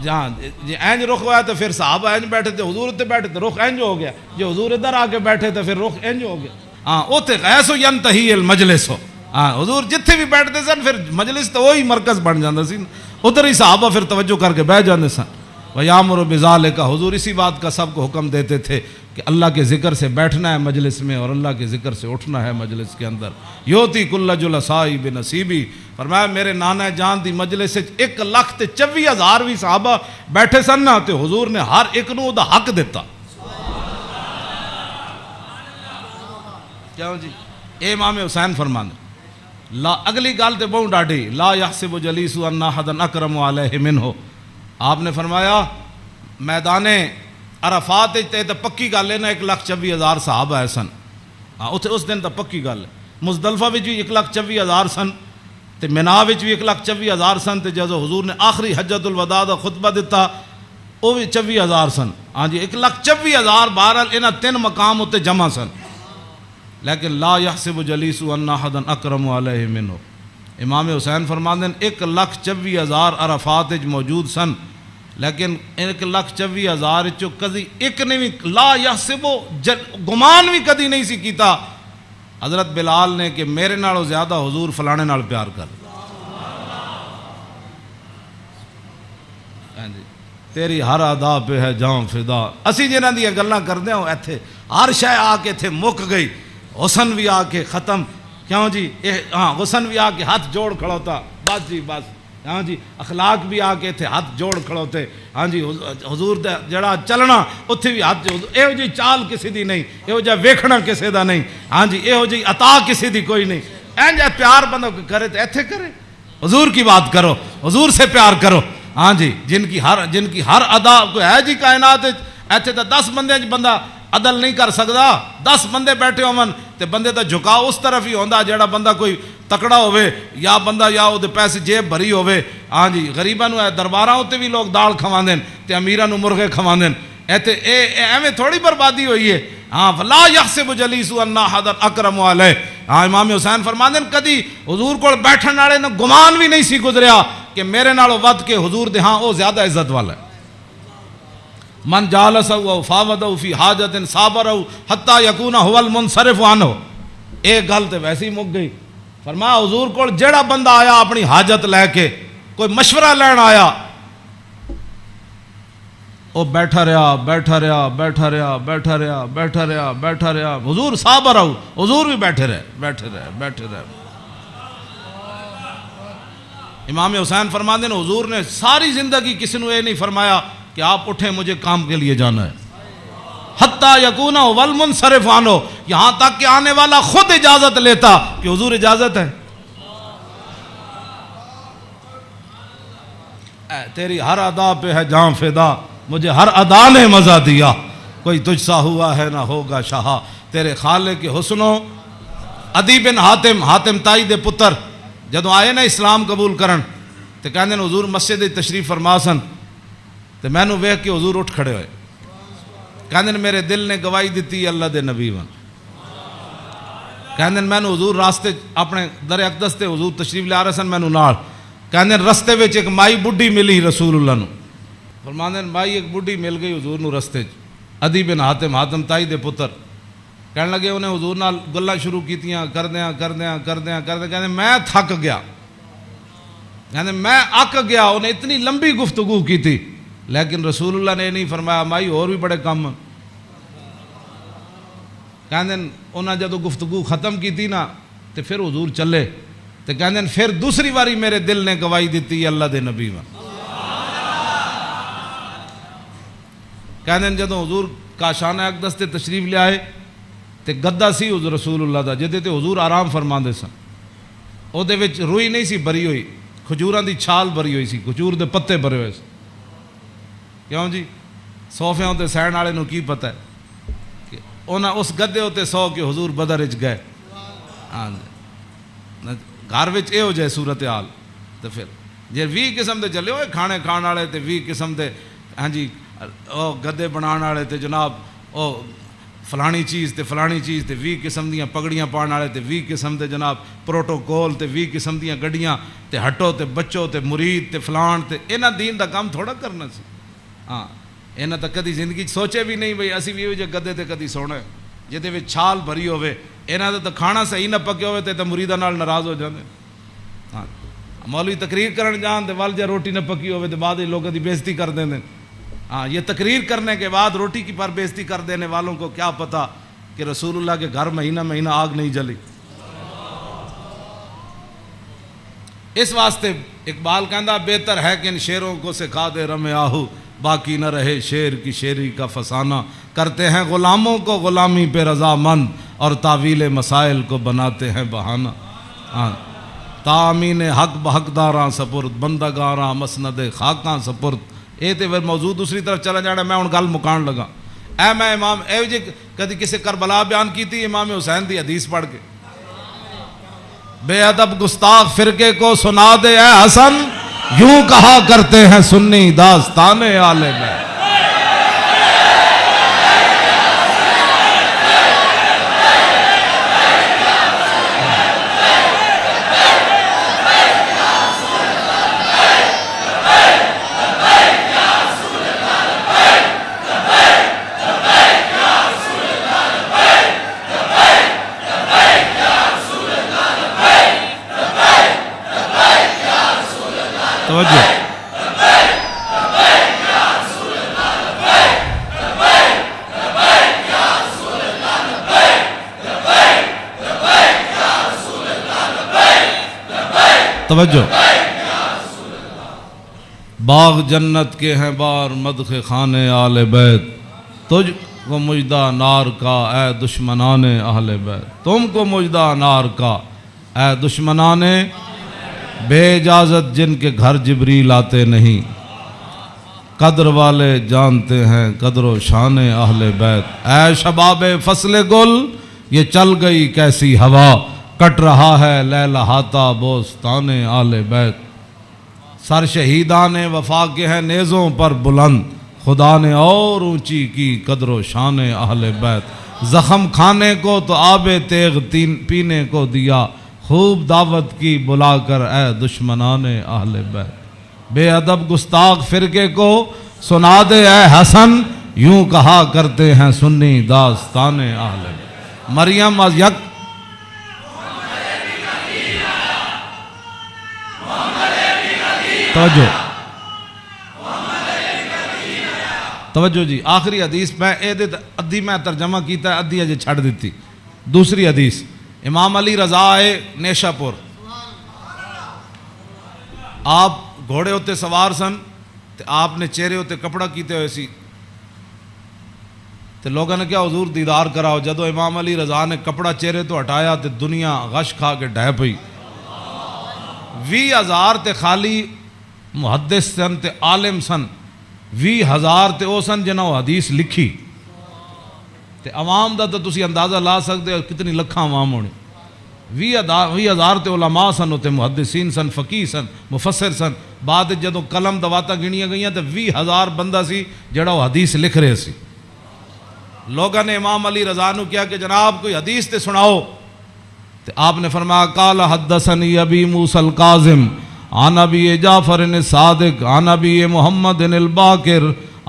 B: جہاں جی اینج رخ ہوا تو پھر صحابہ اینج بیٹھے تھے, حضور اتنے بیٹھے تو رخ اینج ہو گیا, جو حضور ادھر آ کے بیٹھے تھے پھر رخ اینج ہو گیا. ہاں اوتے غیث ینتہی المجلس ہو. ہاں حضور جتھے بھی بیٹھتے سن پھر مجلس تو وہی مرکز بن جاتا سی, ادھر ہی صحابہ پھر توجہ کر کے بیٹھ جاتے سن. وَيَأْمُرُ بِذَلِكَ. حضور اسی بات کا سب کو حکم دیتے تھے کہ اللہ کے ذکر سے بیٹھنا ہے مجلس میں اور اللہ کے ذکر سے اٹھنا ہے مجلس کے اندر. یوتی کل جلسائی بنصیبی. فرمایا میرے نانا جان دی مجلس 1,24,000 بھی صحابہ بیٹھے سن نا تے حضور نے ہر ایک نو دا حق دیتا. کیوں جی اے امام حسین فرماندے لا اگلی گل تے بہت ڈاڈی لا یحسب جلیس ان احد اکرم علیہ منہ. آپ نے فرمایا میدان عرفات تے تو پکی گل ہے نا 1,24,000 صحابہ ہے سن. ہاں اتنے اس دن تو پکی گل ہے. مزدلفہ بھی 1,24,000 سن تے مینا بھی 1,24,000 سن تے جدو حضور نے آخری حجت الوداع دا خطبہ دیتا وہ بھی 24,000 سن. ہاں جی 1,24,000 بہرحال انہاں 3 مقام اتنے جمع سن. لیکن لا یحسب جلیس ان احدا اکرم علیہ منہ. امام حسین فرماندے ہیں 1,24,000 عرفات موجود سن لیکن 1,24,000 چو کدی ایک نے بھی لا یحسب گمان بھی کدی نہیں سی کیتا حضرت بلال نے کہ میرے نالوں زیادہ حضور فلانے نال پیار کر. تیری ہر ادا پہ ہے جاں فدا. اسی جنہاں دی گلاں کردے ہوں ایتھے ہر شے آ کے ایتھے مک گئی. حسن بھی آ کے ختم. کیوں جی ہاں حسن بھی آ کے ہاتھ جوڑ کھڑوتا بس جی بس. ہاں جی اخلاق بھی آ کے اتنے ہاتھ جوڑ کھڑوتے. ہاں جی حضور دا جڑا چلنا اتنے بھی ہاتھ یہو جی چال کسی دی نہیں, یہو جا ویکھنا کسی دا نہیں. ہاں جی یہو جی عطا کسی دی کوئی نہیں. این جا پیار بندہ کرے تو ایتھے کرے. حضور کی بات کرو, حضور سے پیار کرو. ہاں جی جن کی ہر ادا کوئی ہے جی کائنات ایتھے تو 10 بندے بندہ عدل نہیں کر سکتا. 10 بندے بیٹھے ہون تے بندے دا جھکاؤ اس طرف ہی ہوندا جیڑا بندہ کوئی تکڑا ہوئے یا بندہ یا وہ پیسے جیب بھری ہوئے. ہاں جی غریباں نو درباراں تے بھی لوگ دال کھواندے تے امیراں نو مرغے کھواندے. ایتھے ایویں تھوڑی بربادی ہوئی ہے. ہاں فلا یحسب جلیس ان احد اکرم علیہ. ہاں امام حسین فرماندے کدی حضور کول بیٹھن والے نو گمان بھی نہیں سی گزریا کہ میرے نالوں ود کے حضور دے ہاں او زیادہ عزت والا ہے. من جالسہ فاوضہ فی حاجت صابرہ حتی یکون هو المنصرف عنہ. ایک گل تے ویسے ہی مک گئی. فرمایا حضور کو جڑا بندہ آیا اپنی حاجت لے کے کوئی مشورہ لین آیا وہ بیٹھا رہا بیٹھا رہا بیٹھا رہا بیٹھا رہا بیٹھا رہا بیٹھا رہا. حضور صابر رہو, حضور بھی بیٹھے رہے بیٹھے رہے بیٹھے رہے. امام حسین فرماندے ہیں حضور نے ساری زندگی کسی نے یہ نہیں فرمایا کہ آپ اٹھیں مجھے کام کے لیے جانا ہے. حتیٰ یکون والمنصرف عنہ, یہاں تک کہ آنے والا خود اجازت لیتا کہ حضور اجازت ہے. تیری ہر ادا پہ ہے جاں فدا, مجھے ہر ادا نے مزہ دیا. کوئی تجھ سا ہوا ہے نہ ہوگا شاہ. تیرے خالق کے حسنوں. عدی بن حاتم تائی دے پتر جدو آئے نا اسلام قبول کرن تے کہندے نے حضور مسجد تشریف فرما سن تے میں نو ویکھ کے حضور اٹھ کھڑے ہوئے. کہندے میرے دل نے گواہی دیتی اللہ دے نبی ون. کہندے میں نو حضور راستے اپنے در اقدس تے حضور تشریف لے آ رہے سن میں نو نال. کہندے رستے وچ ایک مائی بڈھی ملی رسول اللہ نو. فرماندے مائی ایک بڈھی مل گئی حضور نو رستے چ. عدی بن حاتم تائی دے پتر کہنے لگے انہیں حضور نال گلاں شروع کیتیاں کردیاں کہندے میں تھک گیا. کہندے میں اک گیا. انہیں اتنی لمبی گفتگو کی تھی لیکن رسول اللہ نے نہیں فرمایا مائی اور بھی بڑے کم. کہندے انہاں جدو گفتگو ختم کی تھی نا تو پھر حضور چلے تو کہندے پھر دوسری باری میرے دل نے گواہی دیتی اللہ دے نبی ون. کہندے جدو حضور کاشانہ اقدس تے تشریف لے آئے تے گدا سی حضور رسول اللہ دا جدے تے حضور آرام فرماندے سن. او دے وچ روئی نہیں سی بری ہوئی, کھجوراں دی چھال بری ہوئی سی, کھجور دے پتے بھرے ہوئے سی. کیوں جی صوفیاں تے سہن والے نو کی پتہ ہے کہ انہاں اس گدے تے سو کے حضور بدر وچ گئے. ہاں گھر وچ اے ہو جائے صورتحال تو پھر جے 20 قسم دے چلے ہوئے کھانے کھان والے تے 20 قسم دے ہاں جی او گدے بنان والے تے جناب او فلانی چیز تے فلانی چیز تے 20 قسم دیاں پگڑیاں پان والے تے 20 قسم دے جناب پروٹوکول تے 20 قسم دیاں گڈیاں تے ہٹو تے بچو تے مرید تے فلان تے انہاں دین دا کام تھوڑا کرنا سی. ہاں انہاں تا کدی زندگی سوچے بھی نہیں بھئی اسی بھی یہ گدے تے کدی سونا ہے جہدے وچ چھال بھری ہوئے. انہاں دا تے کھانا صحیح نہ پکے ہوئے تے مریداں نال ناراض ہو جاندے. ہاں مولوی تقریر کرن جان تے ول جے روٹی نہ پکی ہوئے تے بعد لوگوں دی بےزتی کر دیندے. ہاں یہ تقریر کرنے کے بعد روٹی کی پر بےزتی کر دینے والوں کو کیا پتہ کہ رسول اللہ کے گھر مہینہ آگ نہیں جلی. اس واسطے اقبال کہندا بہتر ہے کہ ان شیروں کو سکھا دے رم آہو باقی نہ رہے شیر کی شیری کا فسانہ. کرتے ہیں غلاموں کو غلامی پہ رضامند اور تعویل مسائل کو بناتے ہیں بہانہ. ہاں تامین حق بحقداراں سپرد بندگاراں مسند خاکاں سپرد یہ تو پھر موضوع دوسری طرف چلا جانا. میں ہوں گل مکان لگا. اے میں امام اے جی کدی کسی کربلا بیان کی تھی امام حسین دی حدیث پڑھ کے, بے ادب گستاخ فرقے کو سنا دے اے حسن, یوں کہا کرتے ہیں سنی داستان آل بیت. توجہ, باغ جنت کے ہیں بار مدخ خانے آل بیت, تجھ کو مجدہ نار کا اے دشمنان اہل بیت. تم کو مجدہ نار کا اے دشمنان, بے اجازت جن کے گھر جبریل آتے نہیں, قدر والے جانتے ہیں قدر و شان اہل بیت. اے شباب فصل گل, یہ چل گئی کیسی ہوا, کٹ رہا ہے لہلہاتا بوستان آل بیت. سر شہیدان وفا کے ہیں نیزوں پر بلند, خدا نے اور اونچی کی قدر و شان اہل بیت. زخم کھانے کو تو آب تیغ پینے کو دیا, خوب دعوت کی بلا کر اے دشمنان اہل بیت. بے ادب گستاخ فرقے کو سنا دے اے حسن, یوں کہا کرتے ہیں سنی داستان اہل بیت. مریم از یک توجہ جی, آخری حدیث میں ادھی میں ترجمہ کیتا ہے, ادھی اجے چھڑ دیتی. دوسری حدیث, امام علی رضا آئے نیشا پور, آپ گھوڑے ہوتے سوار سن, تے آپ نے چہرے ہوتے کپڑا کیتے ہوئے سی, تے لوگوں نے کیا حضور دیدار کراؤ. جدو امام علی رضا نے کپڑا چہرے تو ہٹایا تے دنیا غش کھا کے ڈہ پئی. 20,000 تے خالی محدث سن تے عالم سن, 20,000 تے او سن جنہوں حدیث لکھی, تے عوام دا تو تسی اندازہ لا سکتے ہو کتنی لکھاں عوام ہونے. 20,000 تے علماء سن, تے محدثین سن, فقیہ سن, مفسر سن. بعد جدو قلم دواتا گنیاں گئیاں تے 20,000 بندہ سی جڑا وہ حدیث لکھ رہے سی. لوگوں نے امام علی رضا نو کیا کہ جناب کوئی حدیث تے سناؤ, تے آپ نے فرمایا قال حدثنی ابی موسیٰ الکاظم عن ابی جعفر الصادق عن ابی محمد الباقر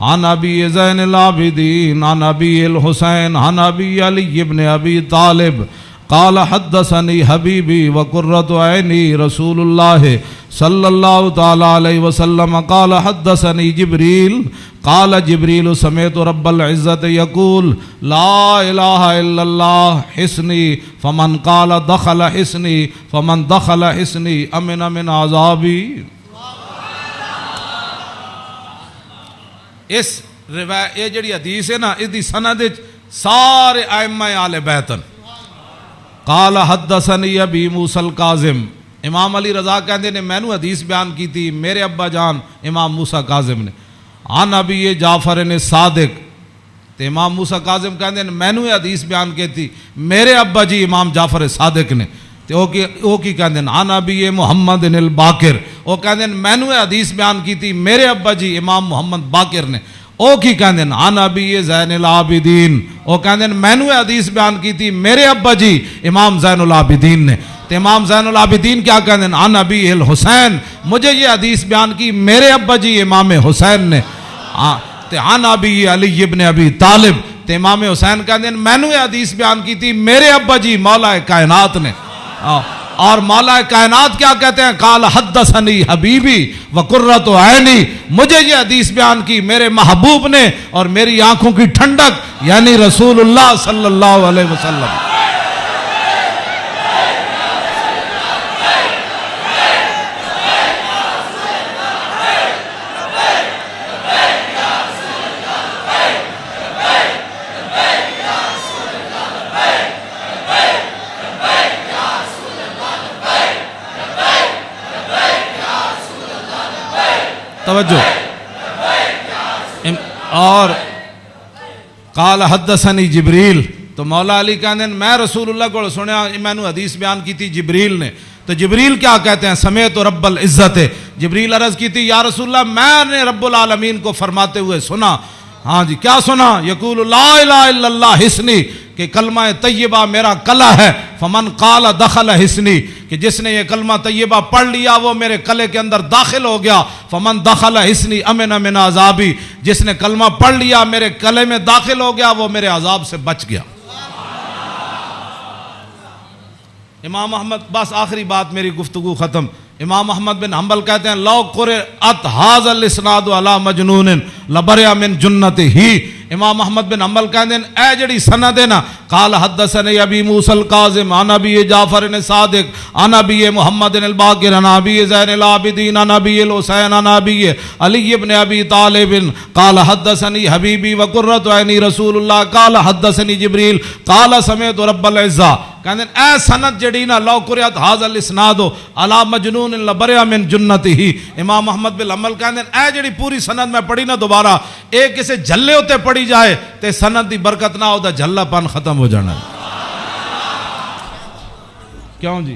B: عن ابی زین العابدین عن ابی الحسین عن ابی علی ابن ابی طالب قال حدثنی حبیبی وقرۃ عینی رسول اللہ صلی اللہ تعالی علیہ وسلم قال حدثنی جبریل قال جبریل سمعت رب العزت یقول لا الہ الا اللہ حسنی فمن قال دخل حسنی فمن دخل حسنی امن من عذابی. اس روایت یہ جڑی حدیث ہے نا, اس دی سند سارے ائمہ آل بیتن. قال حدثنی ابی موسیٰ الکاظم, امام علی رضا کہندے نے میں نو حدیث بیان کی تھی میرے ابا جان امام موسیٰ کاظم نے. عن ابی جعفر صادق, تے امام موسیٰ کاظم کہندے نے میں نو حدیث بیان کی تھی میرے ابا جی امام جعفر صادق نے. تے او کی کہندے نے عن ابی محمد الباقر, او کہندے نے میں نو حدیث بیان کی تھی میرے ابا جی امام محمد باقر نے. او کی کہندے نے عن ابی زین العابدین, او کہندے نے میں نو حدیث بیان کی تھی میرے ابا جی امام زین العابدین نے. تے امام زین العابدین کیا کہندے ہیں عن ابی الحسین, مجھے یہ حدیث بیان کی میرے ابا جی امام حسین نے. تے عن ابی علی ابن ابی طالب, تے امام حسین کہندے ہیں میں نے یہ حدیث بیان کی تھی میرے ابا جی مولا کائنات نے. اور مولا کائنات کیا کہتے ہیں قال حدثنی حبیبی وقرۃ عینی, مجھے یہ حدیث بیان کی میرے محبوب نے اور میری آنکھوں کی ٹھنڈک یعنی رسول اللہ صلی اللہ علیہ وسلم. توجہ, اور قال حدثنی جبریل، تو مولا علی کہتے ہیں میں رسول اللہ کو سنیا، میں نے حدیث بیان کی تھی جبریل نے، تو جبریل کیا کہتے ہیں؟ سمیت رب العزت، جبریل عرض کی تھی یا رسول اللہ میں نے رب العالمین کو فرماتے ہوئے سنا، ہاں جی کیا سنا؟ یقول لا الہ الا اللہ حسنی، کہ کلمہ طیبہ میرا کلا ہے، فمن قال دخل حسنی، کہ جس نے یہ کلمہ طیبہ پڑھ لیا وہ میرے کلے کے اندر داخل ہو گیا، فمن دخل حسنی امن من عذابی، جس نے کلمہ پڑھ لیا میرے کلے میں داخل ہو گیا وہ میرے عذاب سے بچ گیا۔ امام احمد، بس آخری بات میری گفتگو ختم، امام احمد بن حنبل کہتے ہیں لو قرأت ھذا الاسناد علی مجنون لبرئ من جنتہ، امام احمد بن حنبل کہتے ہیں اے جڑی سند ہے نا، قال حدثني ابی موسیٰ الکاظم عن ابی جعفر صادق عن ابی محمد الباقر عن ابی زین العابدین عن ابی الحسین عن ابی علی بن ابی طالب قال حدثني حبیبی وقرۃ عینی رسول اللہ قال حدثني جبریل قال سمعت رب العزہ، کہتے ہیں اے سند جڑی نا لو قرأت ھذا الاسناد علی مجنون لبرئ من جنتہ، امام احمد بن حنبل کہتے ہیں اے جڑی پوری سند میں پڑھی نا دوبارہ ایک کسے جھلے ہوتے پڑھی جائے تے سند دی برکت نہ ہو دا جھلا پن ختم ہو جانا ہے۔ کیوں جی؟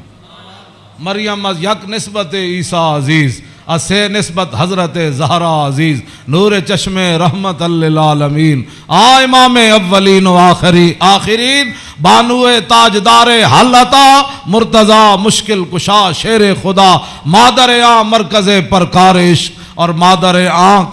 B: مریم از یک نسبت عیسیٰ عزیز، اسے نسبت حضرت زہرا عزیز، نور چشم رحمت للعالمین، امام اولین و آخرین، بانو تاجدار حالتا مرتضی مشکل کشا شیر خدا، مادر مرکز پرکار عشق اور مادر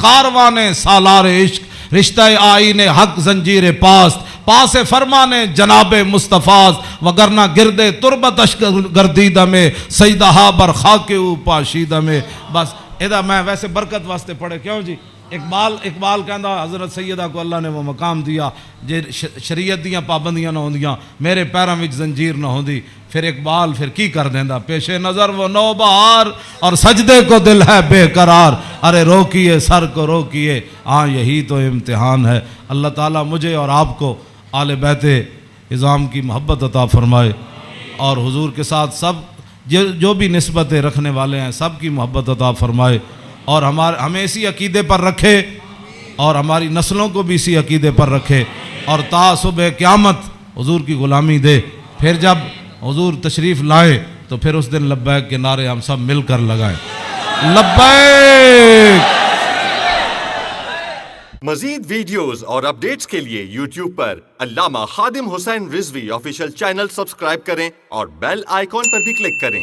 B: کاروان سالار عشق، رشتہ آئین حق زنجیر پاس فرمان جناب مصطفیٰ، وگرنہ گردے تربتش گردیدہ میں سیدہا بر خاک او پاشیدہ میں۔ بس ادا میں ویسے برکت واسطے پڑھے، کیوں جی؟ اقبال کہندا حضرت سیدہ کو اللہ نے وہ مقام دیا جے شریعت دیاں پابندیاں نہ ہوندیاں میرے پیراں وچ زنجیر نہ ہوندی، پھر اقبال پھر کی کر دیندا، پیش نظر وہ نو بہار اور سجدے کو دل ہے بے قرار، ارے روکیے سر کو روکیے، ہاں یہی تو امتحان ہے۔ اللہ تعالیٰ مجھے اور آپ کو آل بیت اعظام کی محبت عطا فرمائے، اور حضور کے ساتھ سب جو بھی نسبتیں رکھنے والے ہیں سب کی محبت عطا فرمائے، اور ہمیں اسی عقیدے پر رکھے اور ہماری نسلوں کو بھی اسی عقیدے پر رکھے، اور تا صبح قیامت حضور کی غلامی دے۔ پھر جب حضور تشریف لائے تو پھر اس دن لبیک کے نعرے ہم سب مل کر لگائیں، لبیک۔
C: مزید ویڈیوز اور اپڈیٹس کے لیے یوٹیوب پر علامہ Khadim Hussain Rizvi official channel subscribe کریں اور بیل آئیکن پر بھی کلک کریں۔